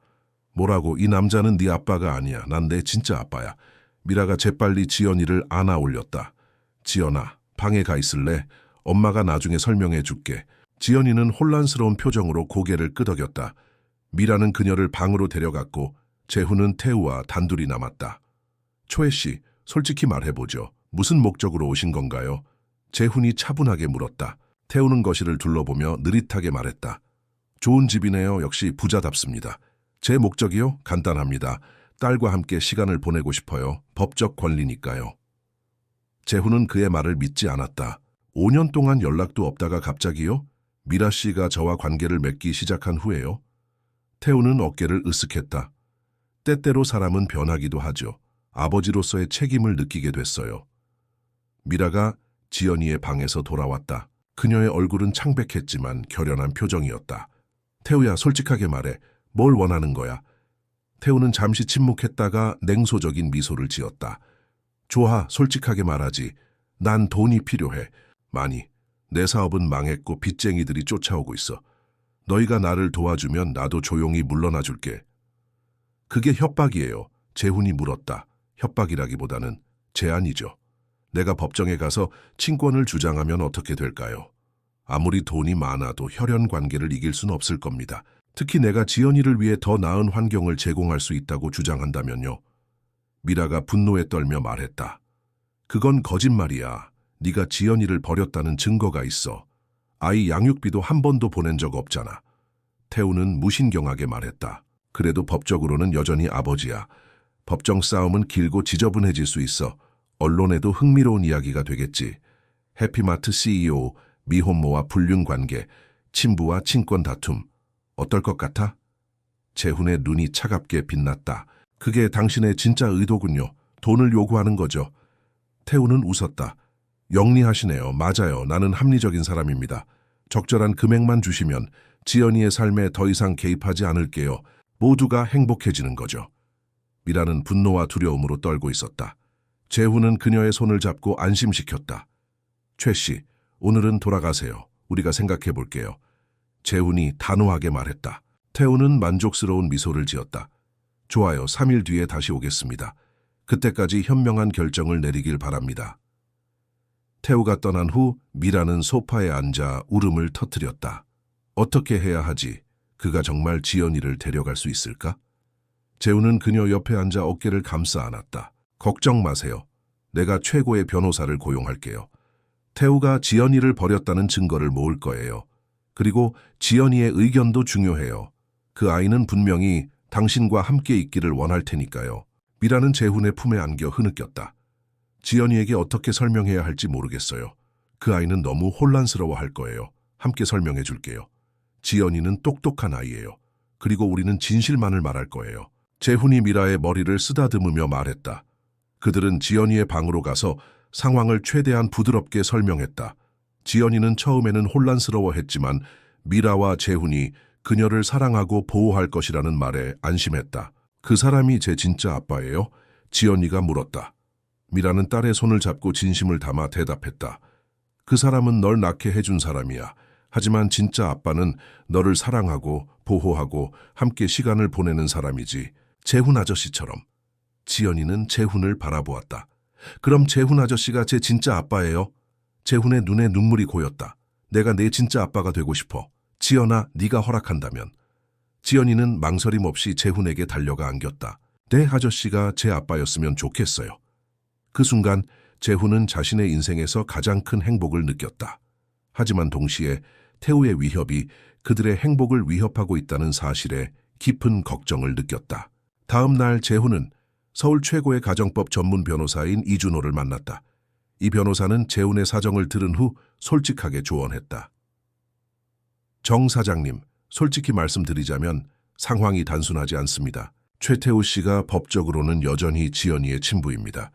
뭐라고? 이 남자는 네 아빠가 아니야. 난 내 진짜 아빠야. 미라가 재빨리 지연이를 안아 올렸다. 지연아, 방에 가 있을래? 엄마가 나중에 설명해 줄게. 지연이는 혼란스러운 표정으로 고개를 끄덕였다. 미라는 그녀를 방으로 데려갔고 재훈은 태우와 단둘이 남았다. 초혜 씨, 솔직히 말해보죠. 무슨 목적으로 오신 건가요? 재훈이 차분하게 물었다. 태우는 거실을 둘러보며 느릿하게 말했다. 좋은 집이네요. 역시 부자답습니다. 제 목적이요? 간단합니다. 딸과 함께 시간을 보내고 싶어요. 법적 권리니까요. 재훈은 그의 말을 믿지 않았다. 5년 동안 연락도 없다가 갑자기요? 미라 씨가 저와 관계를 맺기 시작한 후에요? 태우는 어깨를 으쓱했다. 때때로 사람은 변하기도 하죠. 아버지로서의 책임을 느끼게 됐어요. 미라가 지연이의 방에서 돌아왔다. 그녀의 얼굴은 창백했지만 결연한 표정이었다. 태우야, 솔직하게 말해. 뭘 원하는 거야? 태우는 잠시 침묵했다가 냉소적인 미소를 지었다. 좋아, 솔직하게 말하지. 난 돈이 필요해. 많이. 내 사업은 망했고 빚쟁이들이 쫓아오고 있어. 너희가 나를 도와주면 나도 조용히 물러나 줄게. 그게 협박이에요. 재훈이 물었다. 협박이라기보다는 제안이죠. 내가 법정에 가서 친권을 주장하면 어떻게 될까요? 아무리 돈이 많아도 혈연 관계를 이길 수는 없을 겁니다. 특히 내가 지연이를 위해 더 나은 환경을 제공할 수 있다고 주장한다면요. 미라가 분노에 떨며 말했다. 그건 거짓말이야. 네가 지연이를 버렸다는 증거가 있어. 아이 양육비도 한 번도 보낸 적 없잖아. 태우는 무신경하게 말했다. 그래도 법적으로는 여전히 아버지야. 법정 싸움은 길고 지저분해질 수 있어. 언론에도 흥미로운 이야기가 되겠지. 해피마트 CEO, 미혼모와 불륜관계, 친부와 친권 다툼. 어떨 것 같아? 재훈의 눈이 차갑게 빛났다. 그게 당신의 진짜 의도군요. 돈을 요구하는 거죠. 태우는 웃었다. 영리하시네요. 맞아요. 나는 합리적인 사람입니다. 적절한 금액만 주시면 지연이의 삶에 더 이상 개입하지 않을게요. 모두가 행복해지는 거죠. 미라는 분노와 두려움으로 떨고 있었다. 재훈은 그녀의 손을 잡고 안심시켰다. 최 씨, 오늘은 돌아가세요. 우리가 생각해 볼게요. 재훈이 단호하게 말했다. 태우는 만족스러운 미소를 지었다. 좋아요. 3일 뒤에 다시 오겠습니다. 그때까지 현명한 결정을 내리길 바랍니다. 태우가 떠난 후 미라는 소파에 앉아 울음을 터뜨렸다. 어떻게 해야 하지? 그가 정말 지연이를 데려갈 수 있을까? 재훈은 그녀 옆에 앉아 어깨를 감싸 안았다. 걱정 마세요. 내가 최고의 변호사를 고용할게요. 태우가 지연이를 버렸다는 증거를 모을 거예요. 그리고 지연이의 의견도 중요해요. 그 아이는 분명히 당신과 함께 있기를 원할 테니까요. 미라는 재훈의 품에 안겨 흐느꼈다. 지연이에게 어떻게 설명해야 할지 모르겠어요. 그 아이는 너무 혼란스러워할 거예요. 함께 설명해 줄게요. 지연이는 똑똑한 아이예요. 그리고 우리는 진실만을 말할 거예요. 재훈이 미라의 머리를 쓰다듬으며 말했다. 그들은 지연이의 방으로 가서 상황을 최대한 부드럽게 설명했다. 지연이는 처음에는 혼란스러워했지만 미라와 재훈이 그녀를 사랑하고 보호할 것이라는 말에 안심했다. 그 사람이 제 진짜 아빠예요? 지연이가 물었다. 미라는 딸의 손을 잡고 진심을 담아 대답했다. 그 사람은 널 낳게 해준 사람이야. 하지만 진짜 아빠는 너를 사랑하고 보호하고 함께 시간을 보내는 사람이지. 재훈 아저씨처럼. 지연이는 재훈을 바라보았다. 그럼 재훈 아저씨가 제 진짜 아빠예요? 재훈의 눈에 눈물이 고였다. 내가 내 진짜 아빠가 되고 싶어. 지연아, 네가 허락한다면. 지연이는 망설임 없이 재훈에게 달려가 안겼다. 내 아저씨가 제 아빠였으면 좋겠어요. 그 순간 재훈은 자신의 인생에서 가장 큰 행복을 느꼈다. 하지만 동시에 태우의 위협이 그들의 행복을 위협하고 있다는 사실에 깊은 걱정을 느꼈다. 다음 날 재훈은 서울 최고의 가정법 전문 변호사인 이준호를 만났다. 이 변호사는 재훈의 사정을 들은 후 솔직하게 조언했다. 정 사장님, 솔직히 말씀드리자면 상황이 단순하지 않습니다. 최태우 씨가 법적으로는 여전히 지연이의 친부입니다.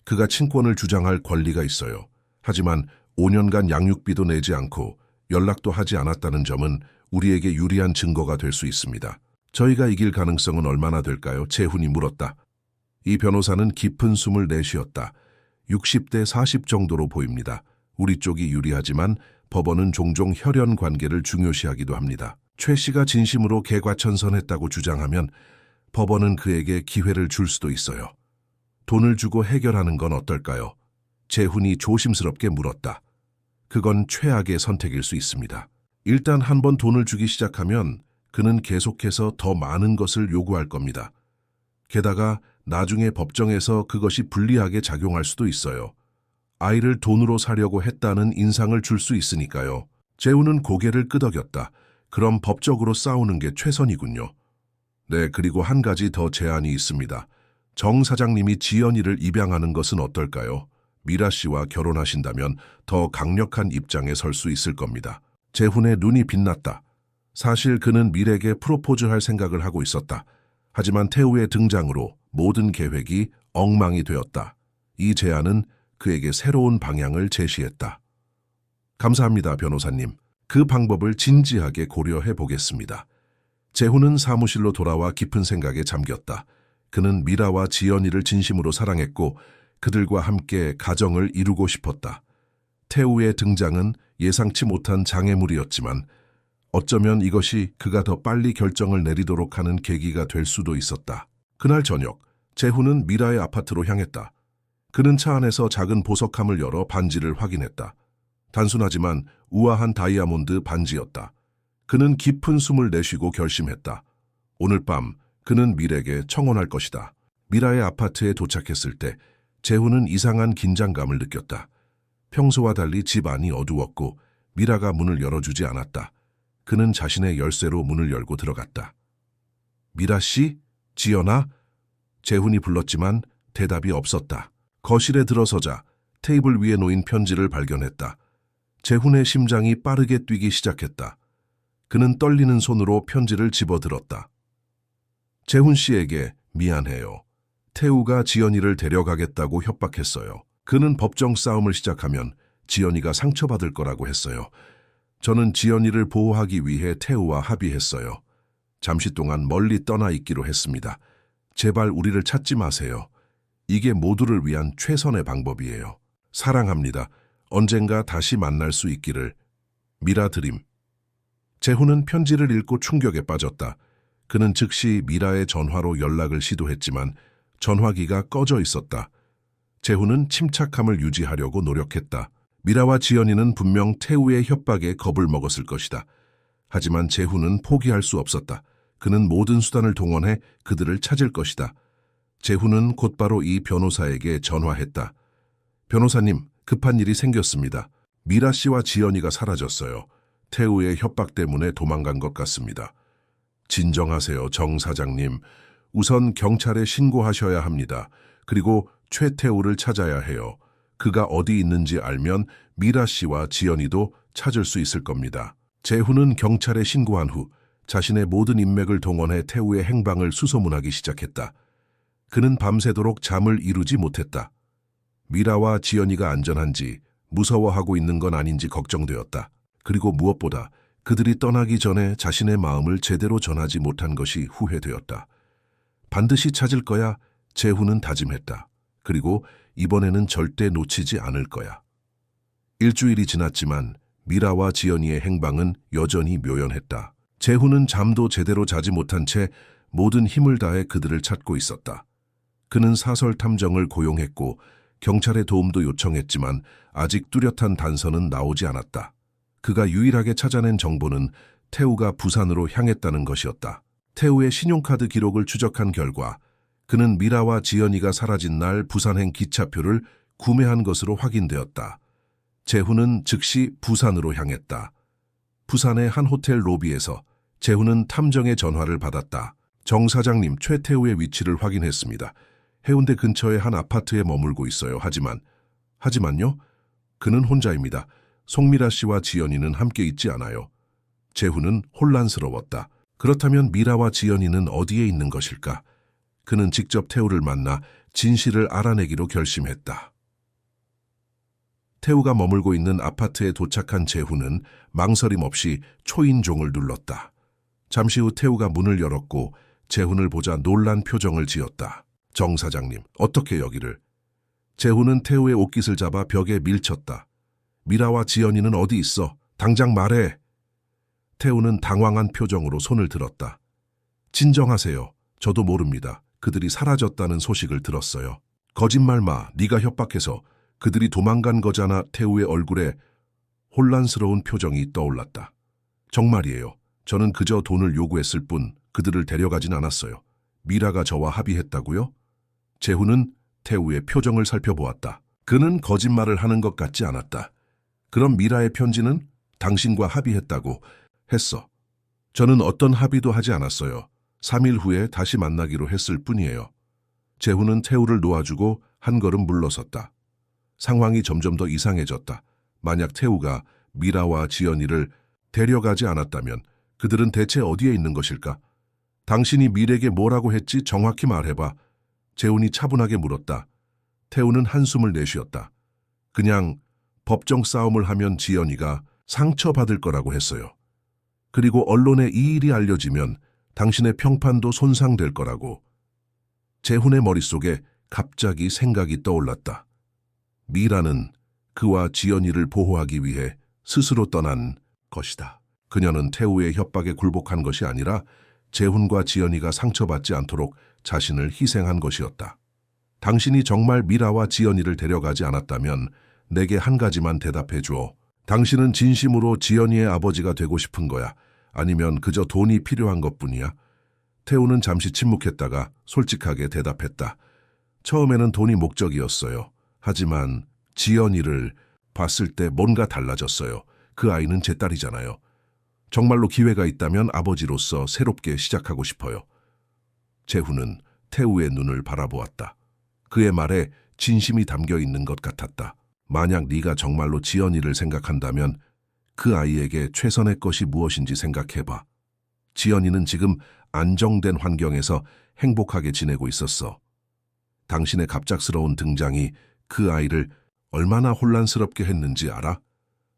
그가 친권을 주장할 권리가 있어요. 하지만 5년간 양육비도 내지 않고 연락도 하지 않았다는 점은 우리에게 유리한 증거가 될 수 있습니다. 저희가 이길 가능성은 얼마나 될까요? 재훈이 물었다. 이 변호사는 깊은 숨을 내쉬었다. 60대 40 정도로 보입니다. 우리 쪽이 유리하지만 법원은 종종 혈연 관계를 중요시하기도 합니다. 최 씨가 진심으로 개과천선했다고 주장하면 법원은 그에게 기회를 줄 수도 있어요. 돈을 주고 해결하는 건 어떨까요? 재훈이 조심스럽게 물었다. 그건 최악의 선택일 수 있습니다. 일단 한번 돈을 주기 시작하면 그는 계속해서 더 많은 것을 요구할 겁니다. 게다가 나중에 법정에서 그것이 불리하게 작용할 수도 있어요. 아이를 돈으로 사려고 했다는 인상을 줄 수 있으니까요. 재훈은 고개를 끄덕였다. 그럼 법적으로 싸우는 게 최선이군요. 네, 그리고 한 가지 더 제안이 있습니다. 정 사장님이 지연이를 입양하는 것은 어떨까요? 미라 씨와 결혼하신다면 더 강력한 입장에 설 수 있을 겁니다. 재훈의 눈이 빛났다. 사실 그는 밀에게 프로포즈할 생각을 하고 있었다. 하지만 태우의 등장으로 모든 계획이 엉망이 되었다. 이 제안은 그에게 새로운 방향을 제시했다. 감사합니다, 변호사님. 그 방법을 진지하게 고려해 보겠습니다. 재훈은 사무실로 돌아와 깊은 생각에 잠겼다. 그는 미라와 지연이를 진심으로 사랑했고 그들과 함께 가정을 이루고 싶었다. 태우의 등장은 예상치 못한 장애물이었지만 어쩌면 이것이 그가 더 빨리 결정을 내리도록 하는 계기가 될 수도 있었다. 그날 저녁, 재훈은 미라의 아파트로 향했다. 그는 차 안에서 작은 보석함을 열어 반지를 확인했다. 단순하지만 우아한 다이아몬드 반지였다. 그는 깊은 숨을 내쉬고 결심했다. 오늘 밤 그는 밀에게 청혼할 것이다. 미라의 아파트에 도착했을 때 재훈은 이상한 긴장감을 느꼈다. 평소와 달리 집 안이 어두웠고 미라가 문을 열어주지 않았다. 그는 자신의 열쇠로 문을 열고 들어갔다. 미라 씨? 지연아? 재훈이 불렀지만 대답이 없었다. 거실에 들어서자 테이블 위에 놓인 편지를 발견했다. 재훈의 심장이 빠르게 뛰기 시작했다. 그는 떨리는 손으로 편지를 집어들었다. 재훈 씨에게 미안해요. 태우가 지연이를 데려가겠다고 협박했어요. 그는 법정 싸움을 시작하면 지연이가 상처받을 거라고 했어요. 저는 지연이를 보호하기 위해 태우와 합의했어요. 잠시 동안 멀리 떠나 있기로 했습니다. 제발 우리를 찾지 마세요. 이게 모두를 위한 최선의 방법이에요. 사랑합니다. 언젠가 다시 만날 수 있기를. 미라 드림. 재훈은 편지를 읽고 충격에 빠졌다. 그는 즉시 미라의 전화로 연락을 시도했지만 전화기가 꺼져 있었다. 재훈은 침착함을 유지하려고 노력했다. 미라와 지연이는 분명 태우의 협박에 겁을 먹었을 것이다. 하지만 재훈은 포기할 수 없었다. 그는 모든 수단을 동원해 그들을 찾을 것이다. 재훈은 곧바로 이 변호사에게 전화했다. 변호사님, 급한 일이 생겼습니다. 미라 씨와 지연이가 사라졌어요. 태우의 협박 때문에 도망간 것 같습니다. 진정하세요, 정 사장님. 우선 경찰에 신고하셔야 합니다. 그리고 최태우를 찾아야 해요. 그가 어디 있는지 알면 미라 씨와 지연이도 찾을 수 있을 겁니다. 재훈은 경찰에 신고한 후 자신의 모든 인맥을 동원해 태우의 행방을 수소문하기 시작했다. 그는 밤새도록 잠을 이루지 못했다. 미라와 지연이가 안전한지 무서워하고 있는 건 아닌지 걱정되었다. 그리고 무엇보다 그들이 떠나기 전에 자신의 마음을 제대로 전하지 못한 것이 후회되었다. 반드시 찾을 거야, 재훈은 다짐했다. 그리고 이번에는 절대 놓치지 않을 거야. 일주일이 지났지만 미라와 지연이의 행방은 여전히 묘연했다. 재훈은 잠도 제대로 자지 못한 채 모든 힘을 다해 그들을 찾고 있었다. 그는 사설 탐정을 고용했고 경찰의 도움도 요청했지만 아직 뚜렷한 단서는 나오지 않았다. 그가 유일하게 찾아낸 정보는 태우가 부산으로 향했다는 것이었다. 태우의 신용카드 기록을 추적한 결과 그는 미라와 지연이가 사라진 날 부산행 기차표를 구매한 것으로 확인되었다. 재훈은 즉시 부산으로 향했다. 부산의 한 호텔 로비에서 재훈은 탐정의 전화를 받았다. 정 사장님, 최태우의 위치를 확인했습니다. 해운대 근처의 한 아파트에 머물고 있어요. 하지만요? 그는 혼자입니다. 송미라 씨와 지연이는 함께 있지 않아요. 재훈은 혼란스러웠다. 그렇다면 미라와 지연이는 어디에 있는 것일까? 그는 직접 태우를 만나 진실을 알아내기로 결심했다. 태우가 머물고 있는 아파트에 도착한 재훈은 망설임 없이 초인종을 눌렀다. 잠시 후 태우가 문을 열었고 재훈을 보자 놀란 표정을 지었다. 정 사장님, 어떻게 여기를? 재훈은 태우의 옷깃을 잡아 벽에 밀쳤다. 미라와 지연이는 어디 있어? 당장 말해. 태우는 당황한 표정으로 손을 들었다. 진정하세요. 저도 모릅니다. 그들이 사라졌다는 소식을 들었어요. 거짓말 마. 네가 협박해서 그들이 도망간 거잖아. 태우의 얼굴에 혼란스러운 표정이 떠올랐다. 정말이에요. 저는 그저 돈을 요구했을 뿐 그들을 데려가진 않았어요. 미라가 저와 합의했다고요? 재훈은 태우의 표정을 살펴보았다. 그는 거짓말을 하는 것 같지 않았다. 그럼 미라의 편지는 당신과 합의했다고 했어. 저는 어떤 합의도 하지 않았어요. 3일 후에 다시 만나기로 했을 뿐이에요. 재훈은 태우를 놓아주고 한 걸음 물러섰다. 상황이 점점 더 이상해졌다. 만약 태우가 미라와 지연이를 데려가지 않았다면 그들은 대체 어디에 있는 것일까? 당신이 미래에게 뭐라고 했지? 정확히 말해봐. 재훈이 차분하게 물었다. 태우는 한숨을 내쉬었다. 그냥 법정 싸움을 하면 지연이가 상처받을 거라고 했어요. 그리고 언론에 이 일이 알려지면 당신의 평판도 손상될 거라고. 재훈의 머릿속에 갑자기 생각이 떠올랐다. 미라는 그와 지연이를 보호하기 위해 스스로 떠난 것이다. 그녀는 태우의 협박에 굴복한 것이 아니라 재훈과 지연이가 상처받지 않도록 자신을 희생한 것이었다. 당신이 정말 미라와 지연이를 데려가지 않았다면 내게 한 가지만 대답해 주어. 당신은 진심으로 지연이의 아버지가 되고 싶은 거야? 아니면 그저 돈이 필요한 것뿐이야? 태우는 잠시 침묵했다가 솔직하게 대답했다. 처음에는 돈이 목적이었어요. 하지만 지연이를 봤을 때 뭔가 달라졌어요. 그 아이는 제 딸이잖아요. 정말로 기회가 있다면 아버지로서 새롭게 시작하고 싶어요. 재훈은 태우의 눈을 바라보았다. 그의 말에 진심이 담겨 있는 것 같았다. 만약 네가 정말로 지연이를 생각한다면 그 아이에게 최선의 것이 무엇인지 생각해봐. 지연이는 지금 안정된 환경에서 행복하게 지내고 있었어. 당신의 갑작스러운 등장이 그 아이를 얼마나 혼란스럽게 했는지 알아?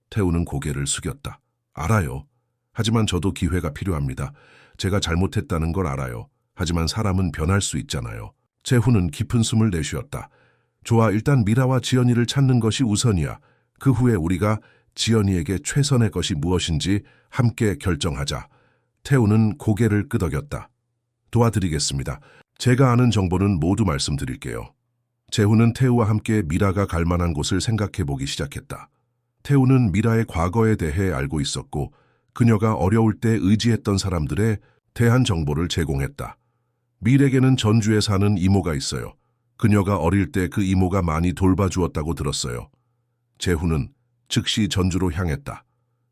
태우는 고개를 숙였다. 알아요. 하지만 저도 기회가 필요합니다. 제가 잘못했다는 걸 알아요. 하지만 사람은 변할 수 있잖아요. 재훈은 깊은 숨을 내쉬었다. 좋아, 일단 미라와 지연이를 찾는 것이 우선이야. 그 후에 우리가 지연이에게 최선의 것이 무엇인지 함께 결정하자. 태우는 고개를 끄덕였다. 도와드리겠습니다. 제가 아는 정보는 모두 말씀드릴게요. 재훈은 태우와 함께 미라가 갈 만한 곳을 생각해보기 시작했다. 태우는 미라의 과거에 대해 알고 있었고 그녀가 어려울 때 의지했던 사람들에 대한 정보를 제공했다. 밀에게는 전주에 사는 이모가 있어요. 그녀가 어릴 때 그 이모가 많이 돌봐주었다고 들었어요. 재훈은 즉시 전주로 향했다.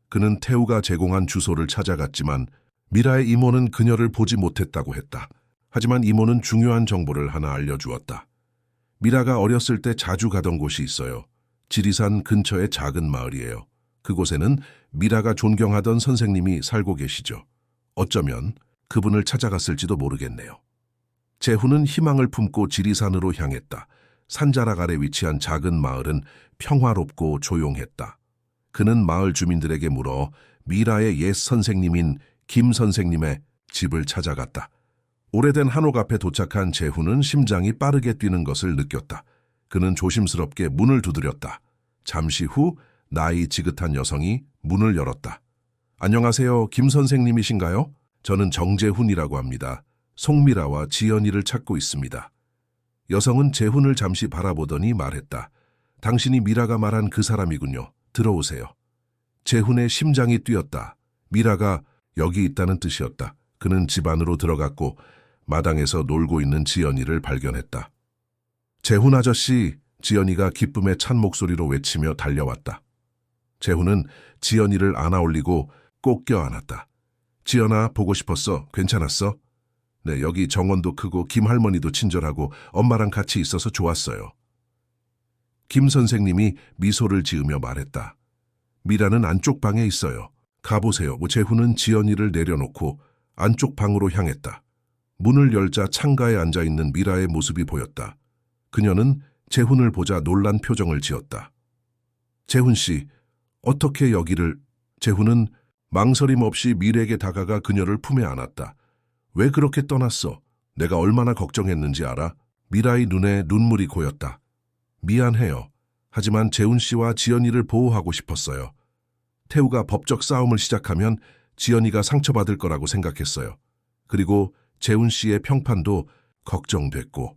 그는 태우가 제공한 주소를 찾아갔지만 미라의 이모는 그녀를 보지 못했다고 했다. 하지만 이모는 중요한 정보를 하나 알려주었다. 미라가 어렸을 때 자주 가던 곳이 있어요. 지리산 근처의 작은 마을이에요. 그곳에는 미라가 존경하던 선생님이 살고 계시죠. 어쩌면 그분을 찾아갔을지도 모르겠네요. 재훈은 희망을 품고 지리산으로 향했다. 산자락 아래 위치한 작은 마을은 평화롭고 조용했다. 그는 마을 주민들에게 물어 미라의 옛 선생님인 김 선생님의 집을 찾아갔다. 오래된 한옥 앞에 도착한 재훈은 심장이 빠르게 뛰는 것을 느꼈다. 그는 조심스럽게 문을 두드렸다. 잠시 후 나이 지긋한 여성이 문을 열었다. 안녕하세요, 김 선생님이신가요? 저는 정재훈이라고 합니다. 송미라와 지연이를 찾고 있습니다. 여성은 재훈을 잠시 바라보더니 말했다. 당신이 미라가 말한 그 사람이군요. 들어오세요. 재훈의 심장이 뛰었다. 미라가 여기 있다는 뜻이었다. 그는 집 안으로 들어갔고 마당에서 놀고 있는 지연이를 발견했다. 재훈 아저씨, 지연이가 기쁨에 찬 목소리로 외치며 달려왔다. 재훈은 지연이를 안아올리고 꼭 껴안았다. 지연아, 보고 싶었어. 괜찮았어? 네, 여기 정원도 크고 김 할머니도 친절하고 엄마랑 같이 있어서 좋았어요. 김 선생님이 미소를 지으며 말했다. 미라는 안쪽 방에 있어요. 가보세요. 재훈은 지연이를 내려놓고 안쪽 방으로 향했다. 문을 열자 창가에 앉아있는 미라의 모습이 보였다. 그녀는 재훈을 보자 놀란 표정을 지었다. 재훈 씨, 어떻게 여기를... 재훈은 망설임 없이 미래에게 다가가 그녀를 품에 안았다. 왜 그렇게 떠났어? 내가 얼마나 걱정했는지 알아? 미라의 눈에 눈물이 고였다. 미안해요. 하지만 재훈 씨와 지연이를 보호하고 싶었어요. 태우가 법적 싸움을 시작하면 지연이가 상처받을 거라고 생각했어요. 그리고 재훈 씨의 평판도 걱정됐고.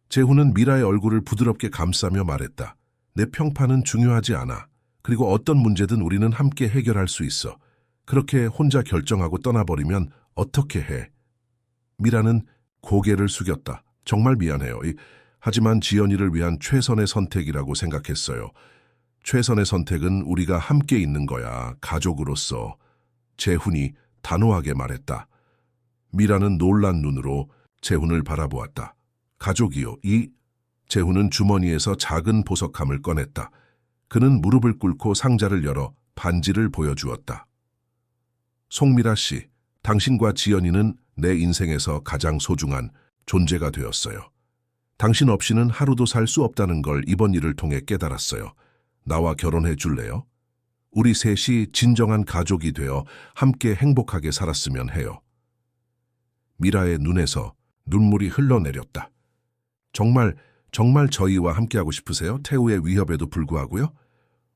재훈은 미라의 얼굴을 부드럽게 감싸며 말했다. 내 평판은 중요하지 않아. 그리고 어떤 문제든 우리는 함께 해결할 수 있어. 그렇게 혼자 결정하고 떠나버리면 어떻게 해? 미라는 고개를 숙였다. 정말 미안해요. 하지만 지연이를 위한 최선의 선택이라고 생각했어요. 최선의 선택은 우리가 함께 있는 거야, 가족으로서. 재훈이 단호하게 말했다. 미라는 놀란 눈으로 재훈을 바라보았다. 가족이요, 재훈은 주머니에서 작은 보석함을 꺼냈다. 그는 무릎을 꿇고 상자를 열어 반지를 보여주었다. 송미라 씨, 당신과 지연이는 내 인생에서 가장 소중한 존재가 되었어요. 당신 없이는 하루도 살 수 없다는 걸 이번 일을 통해 깨달았어요. 나와 결혼해 줄래요? 우리 셋이 진정한 가족이 되어 함께 행복하게 살았으면 해요. 미라의 눈에서 눈물이 흘러내렸다. 정말 저희와 함께하고 싶으세요? 태우의 위협에도 불구하고요?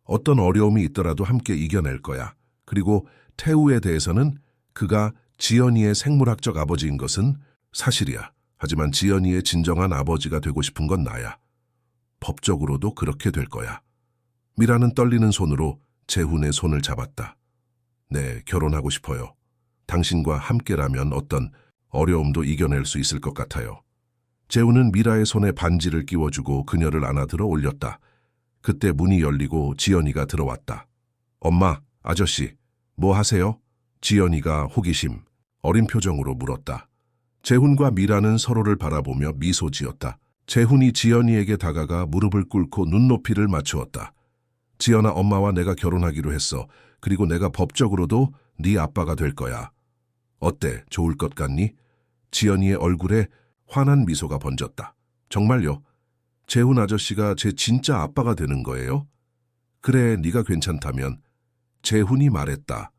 어떤 어려움이 있더라도 함께 이겨낼 거야. 그리고 태우에 대해서는 그가 지연이의 생물학적 아버지인 것은 사실이야. 하지만 지연이의 진정한 아버지가 되고 싶은 건 나야. 법적으로도 그렇게 될 거야. 미라는 떨리는 손으로 재훈의 손을 잡았다. 네, 결혼하고 싶어요. 당신과 함께라면 어떤 어려움도 이겨낼 수 있을 것 같아요. 재훈은 미라의 손에 반지를 끼워주고 그녀를 안아들어 올렸다. 그때 문이 열리고 지연이가 들어왔다. 엄마, 아저씨, 뭐 하세요? 지연이가 호기심, 어린 표정으로 물었다. 재훈과 미라는 서로를 바라보며 미소 지었다. 재훈이 지연이에게 다가가 무릎을 꿇고 눈높이를 맞추었다. 지연아, 엄마와 내가 결혼하기로 했어. 그리고 내가 법적으로도 네 아빠가 될 거야. 어때? 좋을 것 같니? 지연이의 얼굴에 환한 미소가 번졌다. 정말요? 재훈 아저씨가 제 진짜 아빠가 되는 거예요? 그래, 네가 괜찮다면. 재훈이 말했다.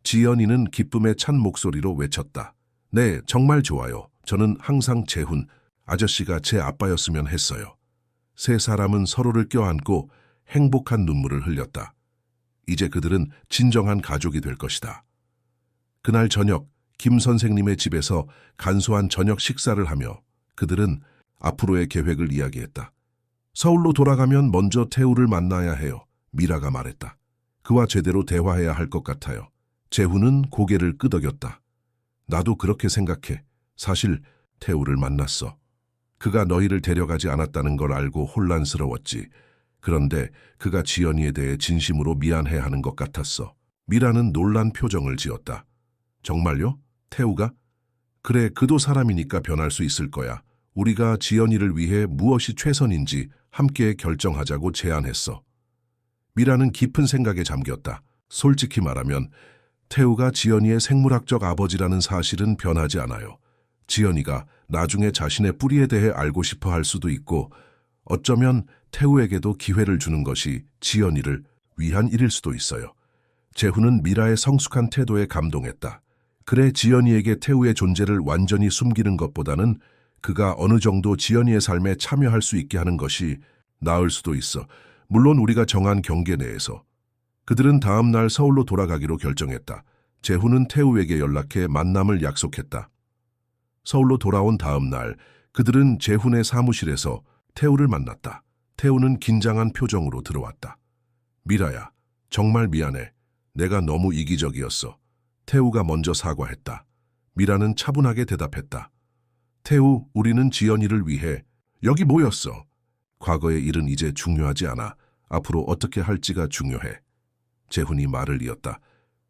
지연이는 기쁨에 찬 목소리로 외쳤다. 네, 정말 좋아요. 저는 항상 재훈 아저씨가 제 아빠였으면 했어요. 세 사람은 서로를 껴안고 행복한 눈물을 흘렸다. 이제 그들은 진정한 가족이 될 것이다. 그날 저녁 김 선생님의 집에서 간소한 저녁 식사를 하며 그들은 앞으로의 계획을 이야기했다. 서울로 돌아가면 먼저 태우를 만나야 해요. 미라가 말했다. 그와 제대로 대화해야 할 것 같아요. 재훈은 고개를 끄덕였다. 나도 그렇게 생각해. 사실 태우를 만났어. 그가 너희를 데려가지 않았다는 걸 알고 혼란스러웠지. 그런데 그가 지연이에 대해 진심으로 미안해하는 것 같았어. 미라는 놀란 표정을 지었다. 정말요? 태우가? 그래, 그도 사람이니까 변할 수 있을 거야. 우리가 지연이를 위해 무엇이 최선인지 함께 결정하자고 제안했어. 미라는 깊은 생각에 잠겼다. 솔직히 말하면 태우가 지연이의 생물학적 아버지라는 사실은 변하지 않아요. 지연이가 나중에 자신의 뿌리에 대해 알고 싶어 할 수도 있고 어쩌면 태우에게도 기회를 주는 것이 지연이를 위한 일일 수도 있어요. 재훈은 미라의 성숙한 태도에 감동했다. 그래, 지연이에게 태우의 존재를 완전히 숨기는 것보다는 그가 어느 정도 지연이의 삶에 참여할 수 있게 하는 것이 나을 수도 있어. 물론 우리가 정한 경계 내에서. 그들은 다음 날 서울로 돌아가기로 결정했다. 재훈은 태우에게 연락해 만남을 약속했다. 서울로 돌아온 다음 날 그들은 재훈의 사무실에서 태우를 만났다. 태우는 긴장한 표정으로 들어왔다. 미라야, 정말 미안해. 내가 너무 이기적이었어. 태우가 먼저 사과했다. 미라는 차분하게 대답했다. 태우, 우리는 지연이를 위해 여기 모였어. 과거의 일은 이제 중요하지 않아. 앞으로 어떻게 할지가 중요해. 재훈이 말을 이었다.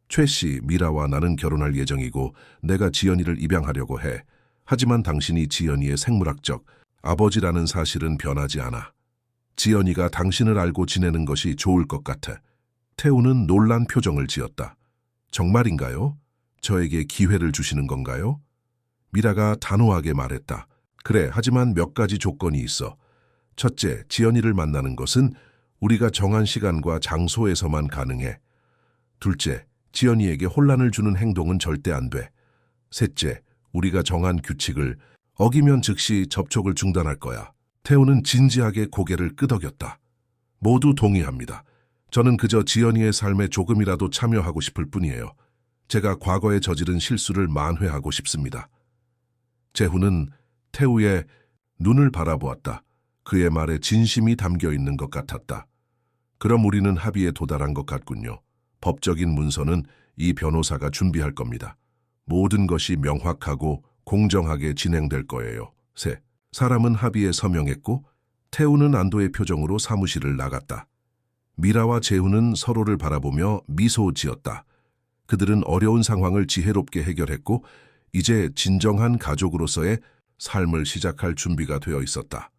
최 씨, 미라와 나는 결혼할 예정이고 내가 지연이를 입양하려고 해. 하지만 당신이 지연이의 생물학적 아버지라는 사실은 변하지 않아. 지연이가 당신을 알고 지내는 것이 좋을 것 같아. 태우는 놀란 표정을 지었다. 정말인가요? 저에게 기회를 주시는 건가요? 미라가 단호하게 말했다. 그래, 하지만 몇 가지 조건이 있어. 첫째, 지연이를 만나는 것은 우리가 정한 시간과 장소에서만 가능해. 둘째, 지연이에게 혼란을 주는 행동은 절대 안 돼. 셋째, 우리가 정한 규칙을 어기면 즉시 접촉을 중단할 거야. 태우는 진지하게 고개를 끄덕였다. 모두 동의합니다. 저는 그저 지연이의 삶에 조금이라도 참여하고 싶을 뿐이에요. 제가 과거에 저지른 실수를 만회하고 싶습니다. 재훈은 태우의 눈을 바라보았다. 그의 말에 진심이 담겨 있는 것 같았다. 그럼 우리는 합의에 도달한 것 같군요. 법적인 문서는 이 변호사가 준비할 겁니다. 모든 것이 명확하고 공정하게 진행될 거예요. 세 사람은 합의에 서명했고 태우는 안도의 표정으로 사무실을 나갔다. 미라와 재훈은 서로를 바라보며 미소 지었다. 그들은 어려운 상황을 지혜롭게 해결했고 이제 진정한 가족으로서의 삶을 시작할 준비가 되어 있었다.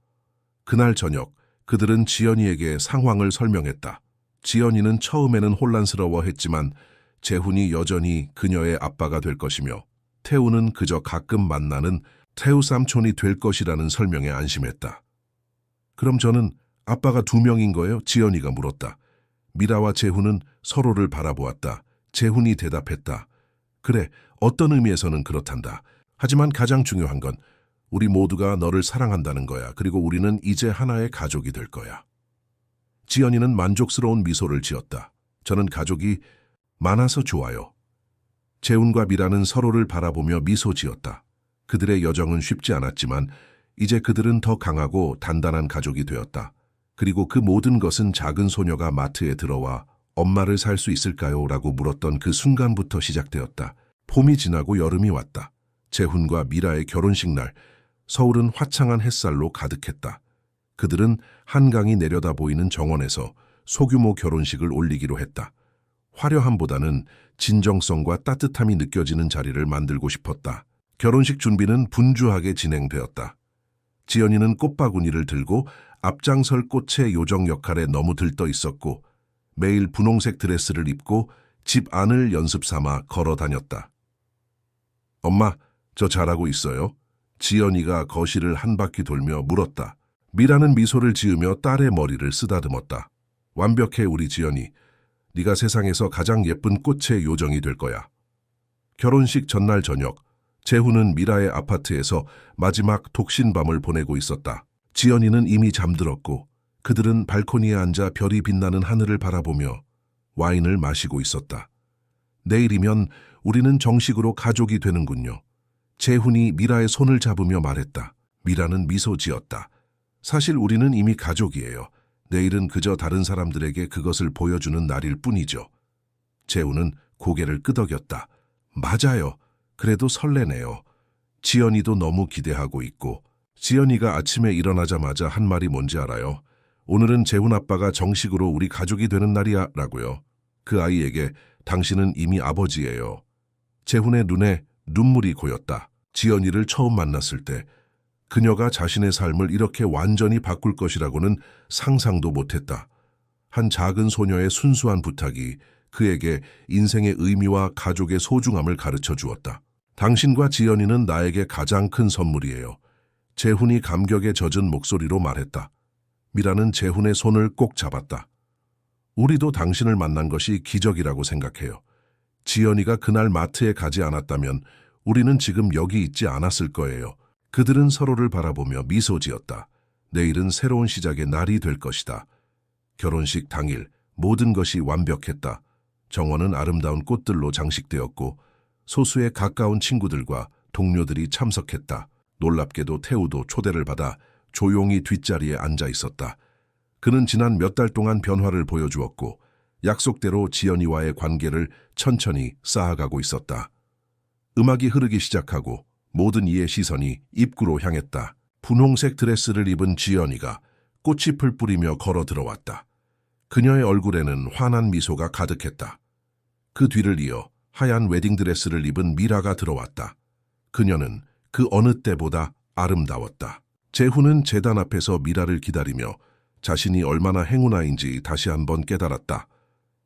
그날 저녁 그들은 지연이에게 상황을 설명했다. 지연이는 처음에는 혼란스러워했지만 재훈이 여전히 그녀의 아빠가 될 것이며 태우는 그저 가끔 만나는 태우 삼촌이 될 것이라는 설명에 안심했다. 그럼 저는 아빠가 2명인 거예요? 지연이가 물었다. 미라와 재훈은 서로를 바라보았다. 재훈이 대답했다. 그래, 어떤 의미에서는 그렇단다. 하지만 가장 중요한 건 우리 모두가 너를 사랑한다는 거야. 그리고 우리는 이제 하나의 가족이 될 거야. 지연이는 만족스러운 미소를 지었다. 저는 가족이 많아서 좋아요. 재훈과 미라는 서로를 바라보며 미소 지었다. 그들의 여정은 쉽지 않았지만 이제 그들은 더 강하고 단단한 가족이 되었다. 그리고 그 모든 것은 작은 소녀가 마트에 들어와 엄마를 살 수 있을까요? 라고 물었던 그 순간부터 시작되었다. 봄이 지나고 여름이 왔다. 재훈과 미라의 결혼식 날, 서울은 화창한 햇살로 가득했다. 그들은 한강이 내려다 보이는 정원에서 소규모 결혼식을 올리기로 했다. 화려함보다는 진정성과 따뜻함이 느껴지는 자리를 만들고 싶었다. 결혼식 준비는 분주하게 진행되었다. 지연이는 꽃바구니를 들고 앞장설 꽃의 요정 역할에 너무 들떠 있었고 매일 분홍색 드레스를 입고 집 안을 연습 삼아 걸어 다녔다. 엄마, 저 잘하고 있어요? 지연이가 거실을 한 바퀴 돌며 물었다. 미라는 미소를 지으며 딸의 머리를 쓰다듬었다. 완벽해 우리 지연이. 네가 세상에서 가장 예쁜 꽃의 요정이 될 거야. 결혼식 전날 저녁, 재훈은 미라의 아파트에서 마지막 독신밤을 보내고 있었다. 지연이는 이미 잠들었고 그들은 발코니에 앉아 별이 빛나는 하늘을 바라보며 와인을 마시고 있었다. 내일이면 우리는 정식으로 가족이 되는군요. 재훈이 미라의 손을 잡으며 말했다. 미라는 미소 지었다. 사실 우리는 이미 가족이에요. 내일은 그저 다른 사람들에게 그것을 보여주는 날일 뿐이죠. 재훈은 고개를 끄덕였다. 맞아요. 그래도 설레네요. 지연이도 너무 기대하고 있고. 지연이가 아침에 일어나자마자 한 말이 뭔지 알아요? 오늘은 재훈 아빠가 정식으로 우리 가족이 되는 날이야 라고요. 그 아이에게 당신은 이미 아버지예요. 재훈의 눈에 눈물이 고였다. 지연이를 처음 만났을 때 그녀가 자신의 삶을 이렇게 완전히 바꿀 것이라고는 상상도 못했다. 한 작은 소녀의 순수한 부탁이 그에게 인생의 의미와 가족의 소중함을 가르쳐 주었다. 당신과 지연이는 나에게 가장 큰 선물이에요. 재훈이 감격에 젖은 목소리로 말했다. 미라는 재훈의 손을 꼭 잡았다. 우리도 당신을 만난 것이 기적이라고 생각해요. 지연이가 그날 마트에 가지 않았다면 우리는 지금 여기 있지 않았을 거예요. 그들은 서로를 바라보며 미소 지었다. 내일은 새로운 시작의 날이 될 것이다. 결혼식 당일 모든 것이 완벽했다. 정원은 아름다운 꽃들로 장식되었고 소수의 가까운 친구들과 동료들이 참석했다. 놀랍게도 태우도 초대를 받아 조용히 뒷자리에 앉아 있었다. 그는 지난 몇 달 동안 변화를 보여주었고 약속대로 지연이와의 관계를 천천히 쌓아가고 있었다. 음악이 흐르기 시작하고 모든 이의 시선이 입구로 향했다. 분홍색 드레스를 입은 지연이가 꽃잎을 뿌리며 걸어 들어왔다. 그녀의 얼굴에는 환한 미소가 가득했다. 그 뒤를 이어 하얀 웨딩드레스를 입은 미라가 들어왔다. 그녀는 그 어느 때보다 아름다웠다. 재훈은 제단 앞에서 미라를 기다리며 자신이 얼마나 행운아인지 다시 한번 깨달았다.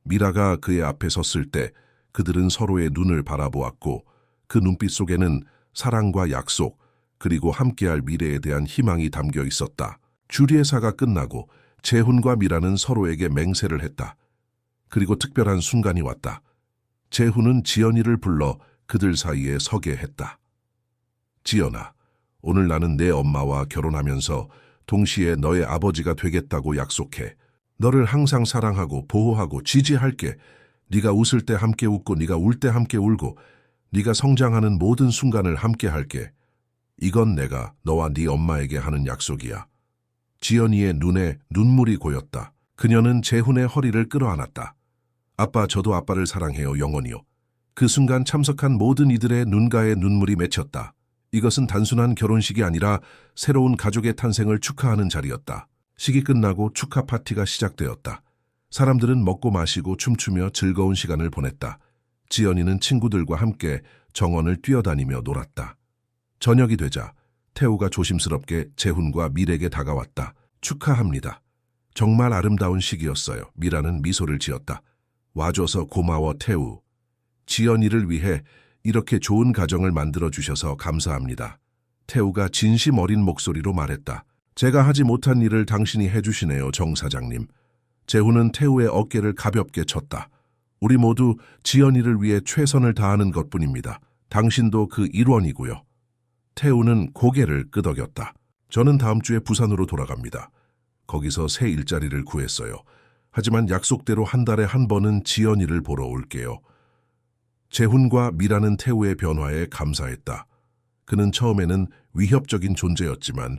미라가 그의 앞에 섰을 때 그들은 서로의 눈을 바라보았고 그 눈빛 속에는 사랑과 약속, 그리고 함께할 미래에 대한 희망이 담겨 있었다. 주례사가 끝나고 재훈과 미라는 서로에게 맹세를 했다. 그리고 특별한 순간이 왔다. 재훈은 지연이를 불러 그들 사이에 서게 했다. 지연아, 오늘 나는 내 엄마와 결혼하면서 동시에 너의 아버지가 되겠다고 약속해. 너를 항상 사랑하고 보호하고 지지할게. 네가 웃을 때 함께 웃고 네가 울 때 함께 울고 네가 성장하는 모든 순간을 함께 할게. 이건 내가 너와 네 엄마에게 하는 약속이야. 지연이의 눈에 눈물이 고였다. 그녀는 재훈의 허리를 끌어안았다. 아빠, 저도 아빠를 사랑해요, 영원히요. 그 순간 참석한 모든 이들의 눈가에 눈물이 맺혔다. 이것은 단순한 결혼식이 아니라 새로운 가족의 탄생을 축하하는 자리였다. 식이 끝나고 축하 파티가 시작되었다. 사람들은 먹고 마시고 춤추며 즐거운 시간을 보냈다. 지연이는 친구들과 함께 정원을 뛰어다니며 놀았다. 저녁이 되자 태우가 조심스럽게 재훈과 밀에게 다가왔다. 축하합니다. 정말 아름다운 시기였어요. 미라는 미소를 지었다. 와줘서 고마워, 태우. 지연이를 위해 이렇게 좋은 가정을 만들어주셔서 감사합니다. 태우가 진심 어린 목소리로 말했다. 제가 하지 못한 일을 당신이 해주시네요, 정 사장님. 재훈은 태우의 어깨를 가볍게 쳤다. 우리 모두 지연이를 위해 최선을 다하는 것뿐입니다. 당신도 그 일원이고요. 태우는 고개를 끄덕였다. 저는 다음 주에 부산으로 돌아갑니다. 거기서 새 일자리를 구했어요. 하지만 약속대로 한 달에 한 번은 지연이를 보러 올게요. 재훈과 미라는 태우의 변화에 감사했다. 그는 처음에는 위협적인 존재였지만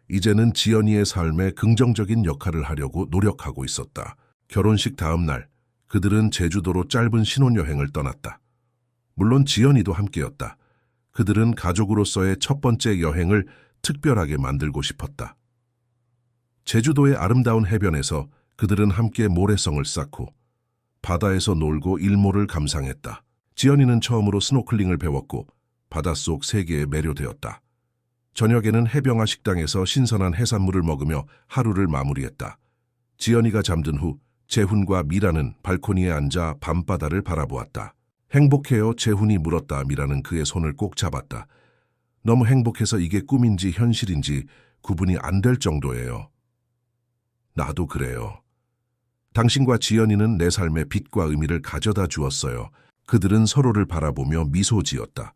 이제는 지연이의 삶에 긍정적인 역할을 하려고 노력하고 있었다. 결혼식 다음 날 그들은 제주도로 짧은 신혼여행을 떠났다. 물론 지연이도 함께였다. 그들은 가족으로서의 첫 번째 여행을 특별하게 만들고 싶었다. 제주도의 아름다운 해변에서 그들은 함께 모래성을 쌓고 바다에서 놀고 일몰을 감상했다. 지연이는 처음으로 스노클링을 배웠고 바닷속 세계에 매료되었다. 저녁에는 해병아 식당에서 신선한 해산물을 먹으며 하루를 마무리했다. 지연이가 잠든 후 재훈과 미라는 발코니에 앉아 밤바다를 바라보았다. 행복해요? 재훈이 물었다. 미라는 그의 손을 꼭 잡았다. 너무 행복해서 이게 꿈인지 현실인지 구분이 안 될 정도예요. 나도 그래요. 당신과 지연이는 내 삶에 빛과 의미를 가져다 주었어요. 그들은 서로를 바라보며 미소 지었다.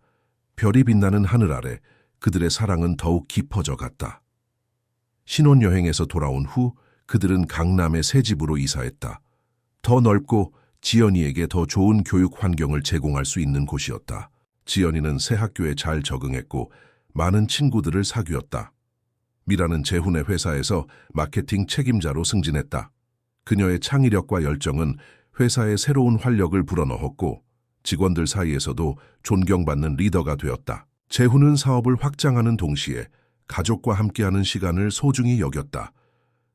별이 빛나는 하늘 아래 그들의 사랑은 더욱 깊어져 갔다. 신혼여행에서 돌아온 후 그들은 강남의 새 집으로 이사했다. 더 넓고 지연이에게 더 좋은 교육 환경을 제공할 수 있는 곳이었다. 지연이는 새 학교에 잘 적응했고 많은 친구들을 사귀었다. 미라는 재훈의 회사에서 마케팅 책임자로 승진했다. 그녀의 창의력과 열정은 회사에 새로운 활력을 불어넣었고 직원들 사이에서도 존경받는 리더가 되었다. 재훈은 사업을 확장하는 동시에 가족과 함께하는 시간을 소중히 여겼다.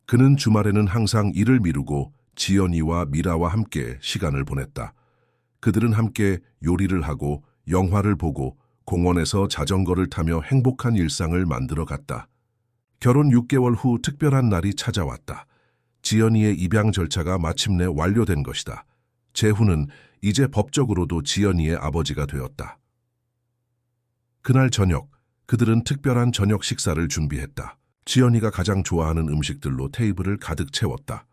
그는 주말에는 항상 일을 미루고 지연이와 미라와 함께 시간을 보냈다. 그들은 함께 요리를 하고 영화를 보고 공원에서 자전거를 타며 행복한 일상을 만들어 갔다. 결혼 6개월 후 특별한 날이 찾아왔다. 지연이의 입양 절차가 마침내 완료된 것이다. 재훈은 이제 법적으로도 지연이의 아버지가 되었다. 그날 저녁, 그들은 특별한 저녁 식사를 준비했다. 지연이가 가장 좋아하는 음식들로 테이블을 가득 채웠다.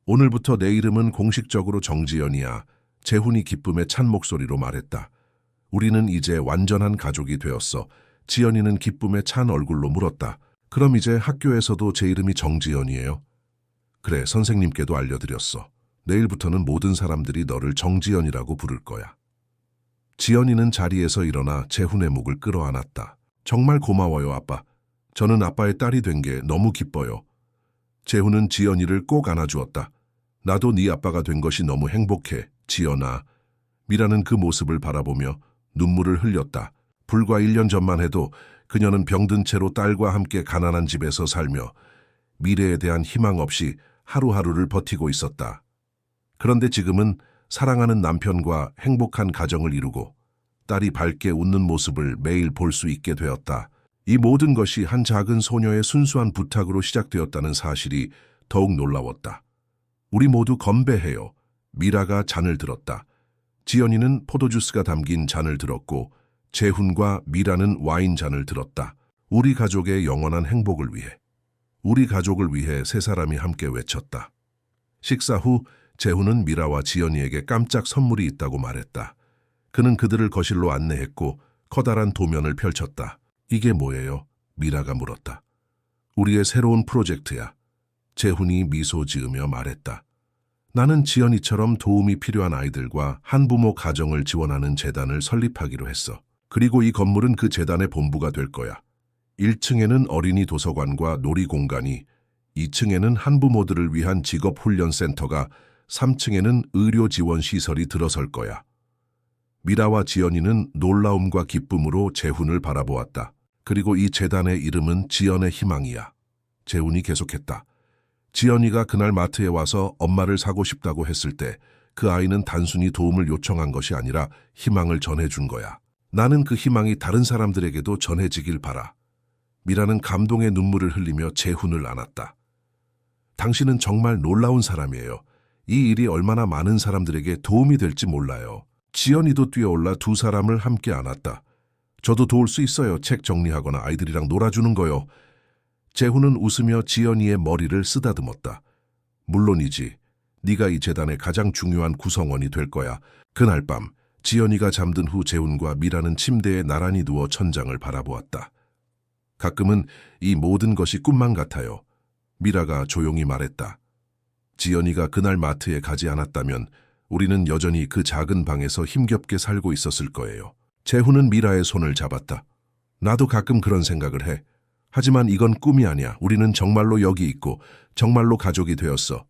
오늘부터 내 이름은 공식적으로 정지연이야. 재훈이 기쁨에 찬 목소리로 말했다. 우리는 이제 완전한 가족이 되었어. 지연이는 기쁨에 찬 얼굴로 물었다. 그럼 이제 학교에서도 제 이름이 정지연이에요? 그래, 선생님께도 알려드렸어. 내일부터는 모든 사람들이 너를 정지연이라고 부를 거야. 지연이는 자리에서 일어나 재훈의 목을 끌어안았다. 정말 고마워요, 아빠. 저는 아빠의 딸이 된 게 너무 기뻐요. 재훈은 지연이를 꼭 안아주었다. 나도 네 아빠가 된 것이 너무 행복해, 지연아. 미라는 그 모습을 바라보며 눈물을 흘렸다. 불과 1년 전만 해도 그녀는 병든 채로 딸과 함께 가난한 집에서 살며 미래에 대한 희망 없이 하루하루를 버티고 있었다. 그런데 지금은 사랑하는 남편과 행복한 가정을 이루고 딸이 밝게 웃는 모습을 매일 볼 수 있게 되었다. 이 모든 것이 한 작은 소녀의 순수한 부탁으로 시작되었다는 사실이 더욱 놀라웠다. 우리 모두 건배해요. 미라가 잔을 들었다. 지연이는 포도주스가 담긴 잔을 들었고 재훈과 미라는 와인 잔을 들었다. 우리 가족의 영원한 행복을 위해. 우리 가족을 위해 세 사람이 함께 외쳤다. 식사 후 재훈은 미라와 지연이에게 깜짝 선물이 있다고 말했다. 그는 그들을 거실로 안내했고 커다란 도면을 펼쳤다. 이게 뭐예요? 미라가 물었다. 우리의 새로운 프로젝트야. 재훈이 미소 지으며 말했다. 나는 지연이처럼 도움이 필요한 아이들과 한부모 가정을 지원하는 재단을 설립하기로 했어. 그리고 이 건물은 그 재단의 본부가 될 거야. 1층에는 어린이 도서관과 놀이공간이, 2층에는 한부모들을 위한 직업훈련센터가, 3층에는 의료지원시설이 들어설 거야. 미라와 지연이는 놀라움과 기쁨으로 재훈을 바라보았다. 그리고 이 재단의 이름은 지연의 희망이야. 재훈이 계속했다. 지연이가 그날 마트에 와서 엄마를 사고 싶다고 했을 때 그 아이는 단순히 도움을 요청한 것이 아니라 희망을 전해준 거야. 나는 그 희망이 다른 사람들에게도 전해지길 바라. 미라는 감동의 눈물을 흘리며 재훈을 안았다. 당신은 정말 놀라운 사람이에요. 이 일이 얼마나 많은 사람들에게 도움이 될지 몰라요. 지연이도 뛰어올라 두 사람을 함께 안았다. 저도 도울 수 있어요. 책 정리하거나 아이들이랑 놀아주는 거요. 재훈은 웃으며 지연이의 머리를 쓰다듬었다. 물론이지. 네가 이 재단의 가장 중요한 구성원이 될 거야. 그날 밤 지연이가 잠든 후 재훈과 미라는 침대에 나란히 누워 천장을 바라보았다. 가끔은 이 모든 것이 꿈만 같아요. 미라가 조용히 말했다. 지연이가 그날 마트에 가지 않았다면 우리는 여전히 그 작은 방에서 힘겹게 살고 있었을 거예요. 재훈은 미라의 손을 잡았다. 나도 가끔 그런 생각을 해. 하지만 이건 꿈이 아니야. 우리는 정말로 여기 있고 정말로 가족이 되었어.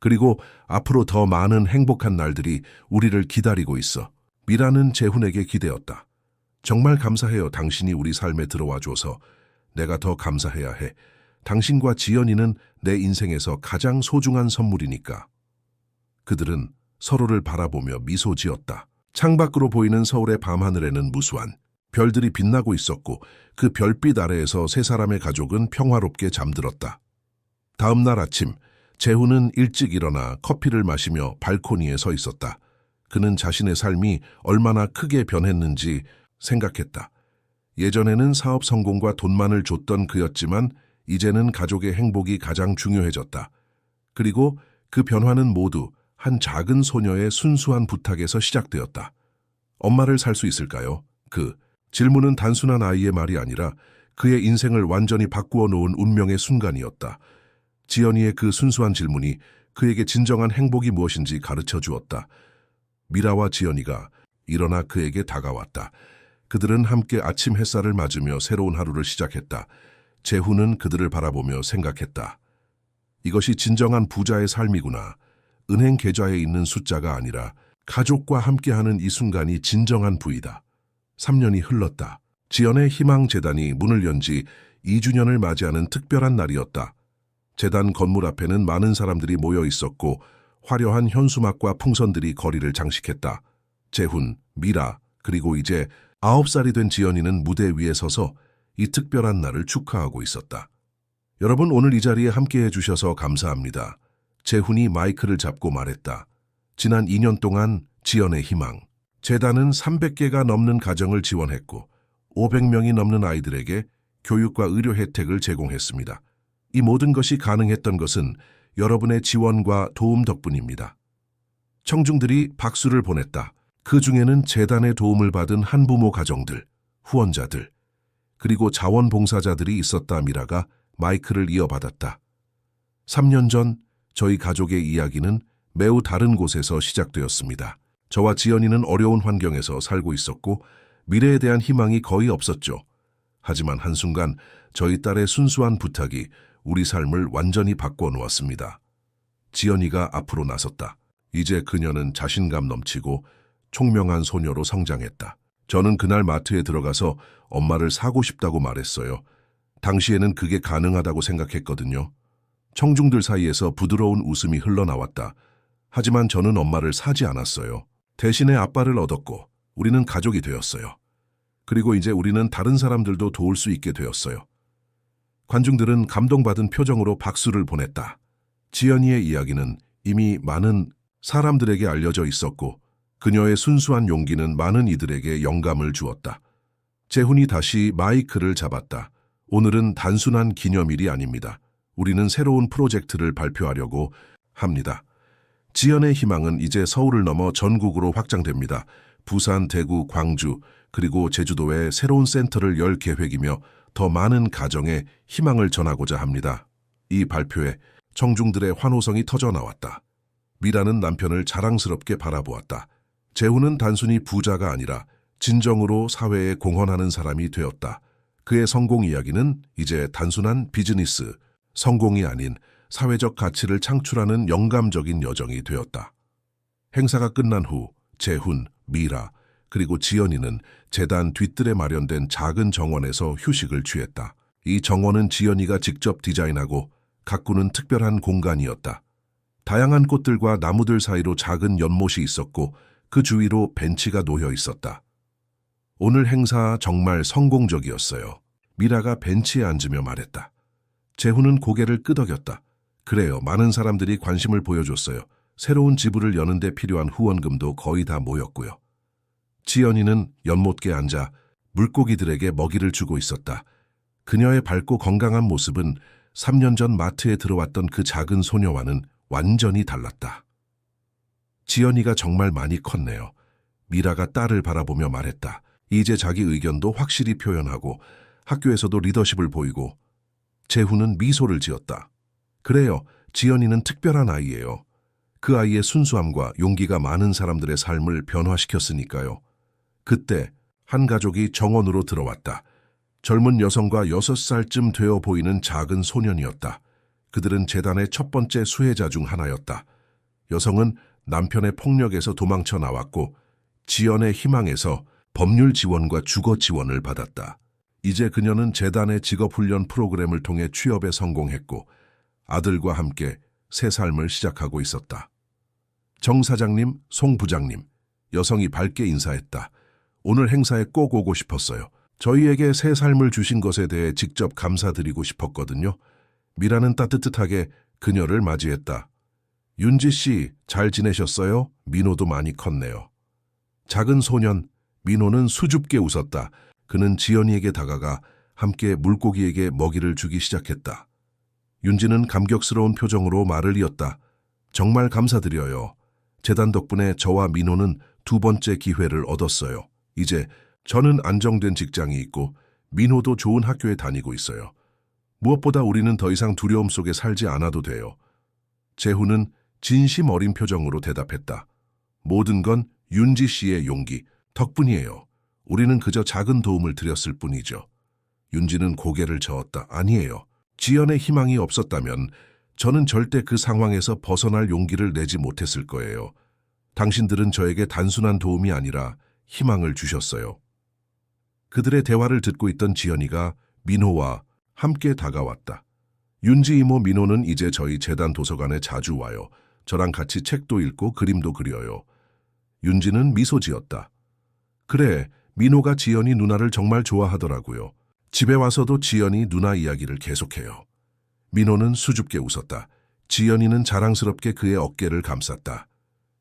그리고 앞으로 더 많은 행복한 날들이 우리를 기다리고 있어. 미라는 재훈에게 기대었다. 정말 감사해요. 당신이 우리 삶에 들어와줘서. 내가 더 감사해야 해. 당신과 지연이는 내 인생에서 가장 소중한 선물이니까. 그들은 서로를 바라보며 미소 지었다. 창밖으로 보이는 서울의 밤하늘에는 무수한 별들이 빛나고 있었고 그 별빛 아래에서 세 사람의 가족은 평화롭게 잠들었다. 다음 날 아침 재훈은 일찍 일어나 커피를 마시며 발코니에 서 있었다. 그는 자신의 삶이 얼마나 크게 변했는지 생각했다. 예전에는 사업 성공과 돈만을 줬던 그였지만 이제는 가족의 행복이 가장 중요해졌다. 그리고 그 변화는 모두 한 작은 소녀의 순수한 부탁에서 시작되었다. 엄마를 살 수 있을까요? 그 질문은 단순한 아이의 말이 아니라 그의 인생을 완전히 바꾸어 놓은 운명의 순간이었다. 지연이의 그 순수한 질문이 그에게 진정한 행복이 무엇인지 가르쳐 주었다. 미라와 지연이가 일어나 그에게 다가왔다. 그들은 함께 아침 햇살을 맞으며 새로운 하루를 시작했다. 재훈은 그들을 바라보며 생각했다. 이것이 진정한 부자의 삶이구나. 은행 계좌에 있는 숫자가 아니라 가족과 함께하는 이 순간이 진정한 부이다. 3년이 흘렀다. 지연의 희망재단이 문을 연 지 2주년을 맞이하는 특별한 날이었다. 재단 건물 앞에는 많은 사람들이 모여 있었고 화려한 현수막과 풍선들이 거리를 장식했다. 재훈, 미라, 그리고 이제 9살이 된 지연이는 무대 위에 서서 이 특별한 날을 축하하고 있었다. 여러분, 오늘 이 자리에 함께해 주셔서 감사합니다. 재훈이 마이크를 잡고 말했다. 지난 2년 동안 지연의 희망. 재단은 300개가 넘는 가정을 지원했고 500명이 넘는 아이들에게 교육과 의료 혜택을 제공했습니다. 이 모든 것이 가능했던 것은 여러분의 지원과 도움 덕분입니다. 청중들이 박수를 보냈다. 그 중에는 재단의 도움을 받은 한부모 가정들, 후원자들, 그리고 자원봉사자들이 있었다. 미라가 마이크를 이어받았다. 3년 전 저희 가족의 이야기는 매우 다른 곳에서 시작되었습니다. 저와 지연이는 어려운 환경에서 살고 있었고 미래에 대한 희망이 거의 없었죠. 하지만 한순간 저희 딸의 순수한 부탁이 우리 삶을 완전히 바꿔놓았습니다. 지연이가 앞으로 나섰다. 이제 그녀는 자신감 넘치고 총명한 소녀로 성장했다. 저는 그날 마트에 들어가서 엄마를 사고 싶다고 말했어요. 당시에는 그게 가능하다고 생각했거든요. 청중들 사이에서 부드러운 웃음이 흘러나왔다. 하지만 저는 엄마를 사지 않았어요. 대신에 아빠를 얻었고 우리는 가족이 되었어요. 그리고 이제 우리는 다른 사람들도 도울 수 있게 되었어요. 관중들은 감동받은 표정으로 박수를 보냈다. 지연이의 이야기는 이미 많은 사람들에게 알려져 있었고 그녀의 순수한 용기는 많은 이들에게 영감을 주었다. 재훈이 다시 마이크를 잡았다. 오늘은 단순한 기념일이 아닙니다. 우리는 새로운 프로젝트를 발표하려고 합니다. 지연의 희망은 이제 서울을 넘어 전국으로 확장됩니다. 부산, 대구, 광주, 그리고 제주도에 새로운 센터를 열 계획이며 더 많은 가정에 희망을 전하고자 합니다. 이 발표에 청중들의 환호성이 터져나왔다. 미라는 남편을 자랑스럽게 바라보았다. 재훈은 단순히 부자가 아니라 진정으로 사회에 공헌하는 사람이 되었다. 그의 성공 이야기는 이제 단순한 비즈니스 성공이 아닌 사회적 가치를 창출하는 영감적인 여정이 되었다. 행사가 끝난 후 재훈, 미라, 그리고 지연이는 재단 뒤뜰에 마련된 작은 정원에서 휴식을 취했다. 이 정원은 지연이가 직접 디자인하고 가꾸는 특별한 공간이었다. 다양한 꽃들과 나무들 사이로 작은 연못이 있었고 그 주위로 벤치가 놓여 있었다. 오늘 행사 정말 성공적이었어요. 미라가 벤치에 앉으며 말했다. 재훈은 고개를 끄덕였다. 그래요, 많은 사람들이 관심을 보여줬어요. 새로운 지부를 여는 데 필요한 후원금도 거의 다 모였고요. 지연이는 연못께 앉아 물고기들에게 먹이를 주고 있었다. 그녀의 밝고 건강한 모습은 3년 전 마트에 들어왔던 그 작은 소녀와는 완전히 달랐다. 지연이가 정말 많이 컸네요. 미라가 딸을 바라보며 말했다. 이제 자기 의견도 확실히 표현하고 학교에서도 리더십을 보이고. 재훈은 미소를 지었다. 그래요, 지연이는 특별한 아이예요. 그 아이의 순수함과 용기가 많은 사람들의 삶을 변화시켰으니까요. 그때 한 가족이 정원으로 들어왔다. 젊은 여성과 6살쯤 되어 보이는 작은 소년이었다. 그들은 재단의 첫 번째 수혜자 중 하나였다. 여성은 남편의 폭력에서 도망쳐 나왔고 지연의 희망에서 법률 지원과 주거 지원을 받았다. 이제 그녀는 재단의 직업훈련 프로그램을 통해 취업에 성공했고 아들과 함께 새 삶을 시작하고 있었다. 정 사장님, 송 부장님, 여성이 밝게 인사했다. 오늘 행사에 꼭 오고 싶었어요. 저희에게 새 삶을 주신 것에 대해 직접 감사드리고 싶었거든요. 미라는 따뜻하게 그녀를 맞이했다. 윤지 씨, 잘 지내셨어요? 민호도 많이 컸네요. 작은 소년, 민호는 수줍게 웃었다. 그는 지연이에게 다가가 함께 물고기에게 먹이를 주기 시작했다. 윤지는 감격스러운 표정으로 말을 이었다. 정말 감사드려요. 재단 덕분에 저와 민호는 두 번째 기회를 얻었어요. 이제 저는 안정된 직장이 있고 민호도 좋은 학교에 다니고 있어요. 무엇보다 우리는 더 이상 두려움 속에 살지 않아도 돼요. 재훈은 진심 어린 표정으로 대답했다. 모든 건 윤지 씨의 용기 덕분이에요. 우리는 그저 작은 도움을 드렸을 뿐이죠. 윤지는 고개를 저었다. 아니에요. 지연의 희망이 없었다면 저는 절대 그 상황에서 벗어날 용기를 내지 못했을 거예요. 당신들은 저에게 단순한 도움이 아니라 희망을 주셨어요. 그들의 대화를 듣고 있던 지연이가 민호와 함께 다가왔다. 윤지 이모 민호는 이제 저희 재단 도서관에 자주 와요. 저랑 같이 책도 읽고 그림도 그려요. 윤지는 미소 지었다. 그래, 민호가 지연이 누나를 정말 좋아하더라고요. 집에 와서도 지연이 누나 이야기를 계속해요. 민호는 수줍게 웃었다. 지연이는 자랑스럽게 그의 어깨를 감쌌다.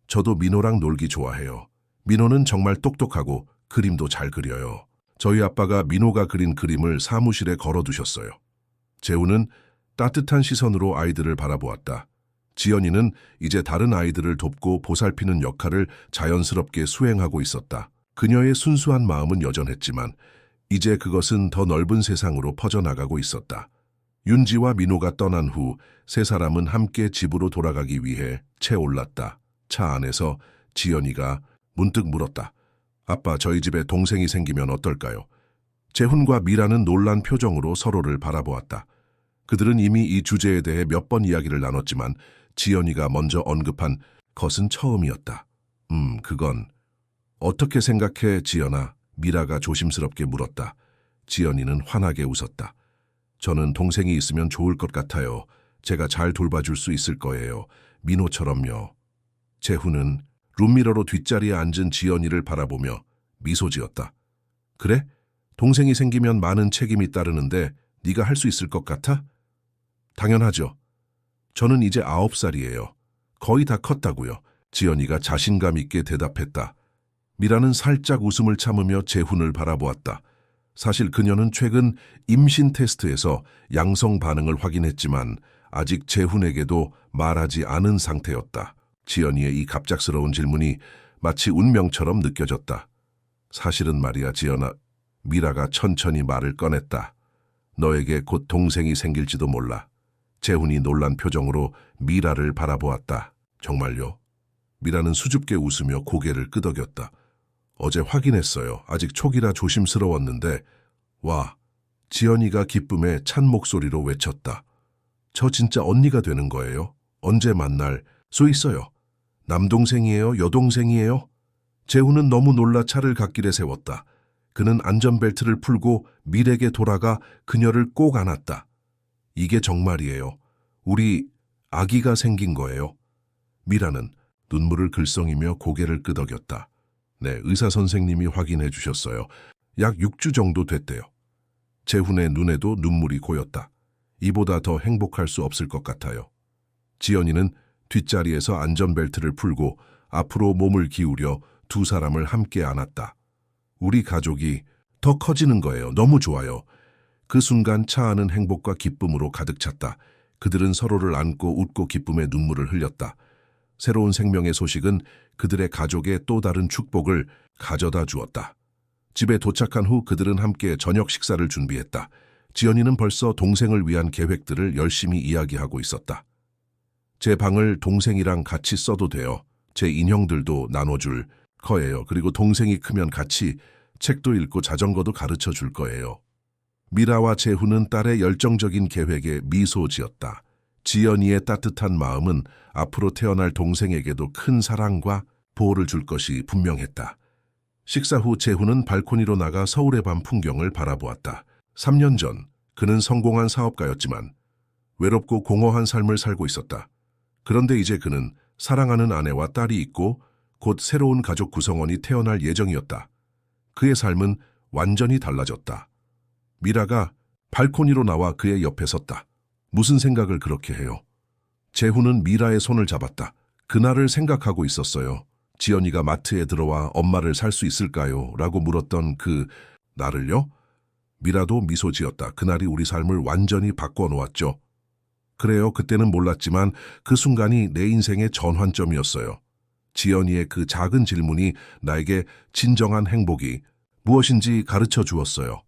저도 민호랑 놀기 좋아해요. 민호는 정말 똑똑하고 그림도 잘 그려요. 저희 아빠가 민호가 그린 그림을 사무실에 걸어두셨어요. 재훈은 따뜻한 시선으로 아이들을 바라보았다. 지연이는 이제 다른 아이들을 돕고 보살피는 역할을 자연스럽게 수행하고 있었다. 그녀의 순수한 마음은 여전했지만 이제 그것은 더 넓은 세상으로 퍼져나가고 있었다. 윤지와 민호가 떠난 후 세 사람은 함께 집으로 돌아가기 위해 채올랐다. 차 안에서 지연이가 문득 물었다. 아빠, 저희 집에 동생이 생기면 어떨까요? 재훈과 미라는 놀란 표정으로 서로를 바라보았다. 그들은 이미 이 주제에 대해 몇 번 이야기를 나눴지만 지연이가 먼저 언급한 것은 처음이었다. 그건 어떻게 생각해, 지연아? 미라가 조심스럽게 물었다. 지연이는 환하게 웃었다. 저는 동생이 있으면 좋을 것 같아요. 제가 잘 돌봐줄 수 있을 거예요. 민호처럼요. 재훈은 룸미러로 뒷자리에 앉은 지연이를 바라보며 미소 지었다. 그래? 동생이 생기면 많은 책임이 따르는데 네가 할 수 있을 것 같아? 당연하죠. 저는 이제 9살이에요. 거의 다 컸다고요. 지연이가 자신감 있게 대답했다. 미라는 살짝 웃음을 참으며 재훈을 바라보았다. 사실 그녀는 최근 임신 테스트에서 양성 반응을 확인했지만 아직 재훈에게도 말하지 않은 상태였다. 지연이의 이 갑작스러운 질문이 마치 운명처럼 느껴졌다. 사실은 말이야, 지연아. 미라가 천천히 말을 꺼냈다. 너에게 곧 동생이 생길지도 몰라. 재훈이 놀란 표정으로 미라를 바라보았다. 정말요? 미라는 수줍게 웃으며 고개를 끄덕였다. 어제 확인했어요. 아직 초기라 조심스러웠는데. 와, 지연이가 기쁨에 찬 목소리로 외쳤다. 저 진짜 언니가 되는 거예요? 언제 만날 수 있어요? 남동생이에요? 여동생이에요? 재훈은 너무 놀라 차를 갓길에 세웠다. 그는 안전벨트를 풀고 밀에게 돌아가 그녀를 꼭 안았다. 이게 정말이에요. 우리 아기가 생긴 거예요. 미라는 눈물을 글썽이며 고개를 끄덕였다. 네, 의사 선생님이 확인해 주셨어요. 약 6주 정도 됐대요. 재훈의 눈에도 눈물이 고였다. 이보다 더 행복할 수 없을 것 같아요. 지연이는 뒷자리에서 안전벨트를 풀고 앞으로 몸을 기울여 두 사람을 함께 안았다. 우리 가족이 더 커지는 거예요. 너무 좋아요. 그 순간 차 안은 행복과 기쁨으로 가득 찼다. 그들은 서로를 안고 웃고 기쁨의 눈물을 흘렸다. 새로운 생명의 소식은 그들의 가족의 또 다른 축복을 가져다 주었다. 집에 도착한 후 그들은 함께 저녁 식사를 준비했다. 지연이는 벌써 동생을 위한 계획들을 열심히 이야기하고 있었다. 제 방을 동생이랑 같이 써도 돼요. 제 인형들도 나눠줄 거예요. 그리고 동생이 크면 같이 책도 읽고 자전거도 가르쳐 줄 거예요. 미라와 재훈은 딸의 열정적인 계획에 미소 지었다. 지연이의 따뜻한 마음은 앞으로 태어날 동생에게도 큰 사랑과 보호를 줄 것이 분명했다. 식사 후 재훈은 발코니로 나가 서울의 밤 풍경을 바라보았다. 3년 전 그는 성공한 사업가였지만 외롭고 공허한 삶을 살고 있었다. 그런데 이제 그는 사랑하는 아내와 딸이 있고 곧 새로운 가족 구성원이 태어날 예정이었다. 그의 삶은 완전히 달라졌다. 미라가 발코니로 나와 그의 옆에 섰다. 무슨 생각을 그렇게 해요? 재훈은 미라의 손을 잡았다. 그날을 생각하고 있었어요. 지연이가 마트에 들어와 엄마를 살 수 있을까요? 라고 물었던 그 날을요? 미라도 미소 지었다. 그날이 우리 삶을 완전히 바꿔놓았죠. 그래요. 그때는 몰랐지만 그 순간이 내 인생의 전환점이었어요. 지연이의 그 작은 질문이 나에게 진정한 행복이 무엇인지 가르쳐 주었어요.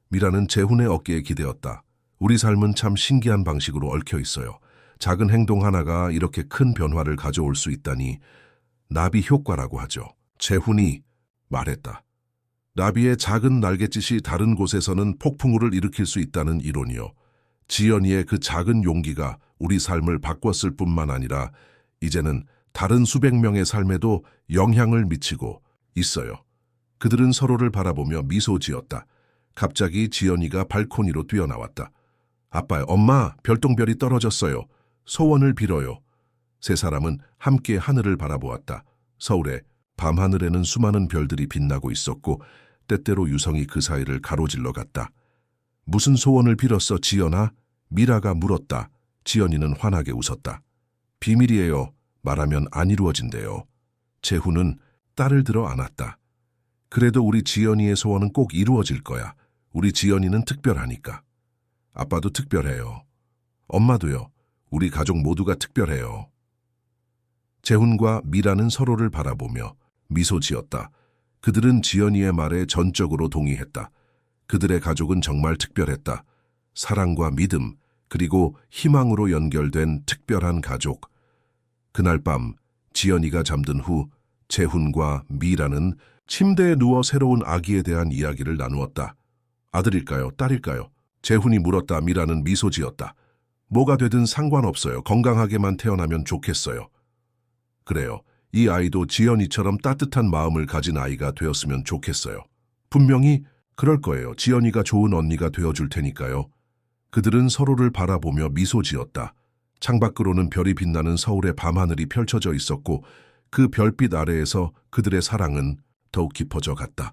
미라는 재훈의 어깨에 기대었다. 우리 삶은 참 신기한 방식으로 얽혀 있어요. 작은 행동 하나가 이렇게 큰 변화를 가져올 수 있다니 나비 효과라고 하죠. 재훈이 말했다. 나비의 작은 날갯짓이 다른 곳에서는 폭풍우를 일으킬 수 있다는 이론이요. 지연이의 그 작은 용기가 우리 삶을 바꿨을 뿐만 아니라 이제는 다른 수백 명의 삶에도 영향을 미치고 있어요. 그들은 서로를 바라보며 미소 지었다. 갑자기 지연이가 발코니로 뛰어나왔다. 아빠, 엄마, 별똥별이 떨어졌어요. 소원을 빌어요. 세 사람은 함께 하늘을 바라보았다. 서울의 밤하늘에는 수많은 별들이 빛나고 있었고 때때로 유성이 그 사이를 가로질러 갔다. 무슨 소원을 빌었어, 지연아? 미라가 물었다. 지연이는 환하게 웃었다. 비밀이에요. 말하면 안 이루어진대요. 재훈은 딸을 들어 안았다. 그래도 우리 지연이의 소원은 꼭 이루어질 거야. 우리 지연이는 특별하니까. 아빠도 특별해요. 엄마도요. 우리 가족 모두가 특별해요. 재훈과 미라는 서로를 바라보며 미소 지었다. 그들은 지연이의 말에 전적으로 동의했다. 그들의 가족은 정말 특별했다. 사랑과 믿음, 그리고 희망으로 연결된 특별한 가족. 그날 밤 지연이가 잠든 후 재훈과 미라는 침대에 누워 새로운 아기에 대한 이야기를 나누었다. 아들일까요? 딸일까요? 재훈이 물었다. 미라는 미소 지었다. 뭐가 되든 상관없어요. 건강하게만 태어나면 좋겠어요. 그래요. 이 아이도 지연이처럼 따뜻한 마음을 가진 아이가 되었으면 좋겠어요. 분명히 그럴 거예요. 지연이가 좋은 언니가 되어줄 테니까요. 그들은 서로를 바라보며 미소 지었다. 창밖으로는 별이 빛나는 서울의 밤하늘이 펼쳐져 있었고 그 별빛 아래에서 그들의 사랑은 더욱 깊어져 갔다.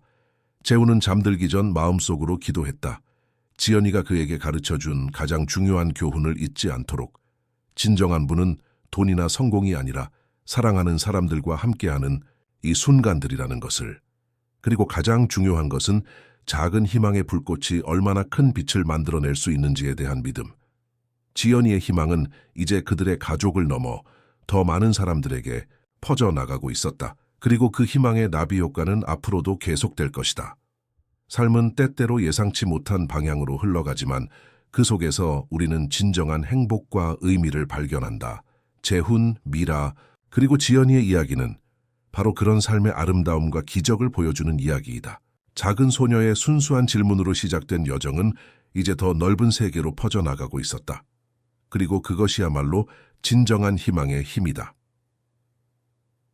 재훈은 잠들기 전 마음속으로 기도했다. 지연이가 그에게 가르쳐준 가장 중요한 교훈을 잊지 않도록. 진정한 분은 돈이나 성공이 아니라 사랑하는 사람들과 함께하는 이 순간들이라는 것을. 그리고 가장 중요한 것은 작은 희망의 불꽃이 얼마나 큰 빛을 만들어낼 수 있는지에 대한 믿음. 지연이의 희망은 이제 그들의 가족을 넘어 더 많은 사람들에게 퍼져나가고 있었다. 그리고 그 희망의 나비 효과는 앞으로도 계속될 것이다. 삶은 때때로 예상치 못한 방향으로 흘러가지만 그 속에서 우리는 진정한 행복과 의미를 발견한다. 재훈, 미라, 그리고 지연이의 이야기는 바로 그런 삶의 아름다움과 기적을 보여주는 이야기이다. 작은 소녀의 순수한 질문으로 시작된 여정은 이제 더 넓은 세계로 퍼져나가고 있었다. 그리고 그것이야말로 진정한 희망의 힘이다.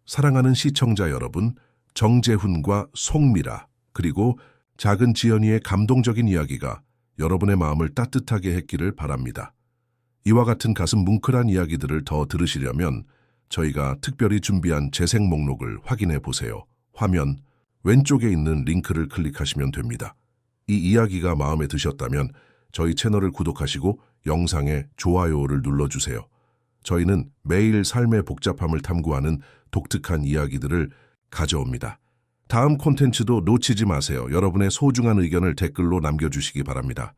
사랑하는 시청자 여러분, 정재훈과 송미라, 그리고 작은 지연이의 감동적인 이야기가 여러분의 마음을 따뜻하게 했기를 바랍니다. 이와 같은 가슴 뭉클한 이야기들을 더 들으시려면 저희가 특별히 준비한 재생 목록을 확인해 보세요. 화면 왼쪽에 있는 링크를 클릭하시면 됩니다. 이 이야기가 마음에 드셨다면 저희 채널을 구독하시고 영상에 좋아요를 눌러주세요. 저희는 매일 삶의 복잡함을 탐구하는 독특한 이야기들을 가져옵니다. 다음 콘텐츠도 놓치지 마세요. 여러분의 소중한 의견을 댓글로 남겨주시기 바랍니다.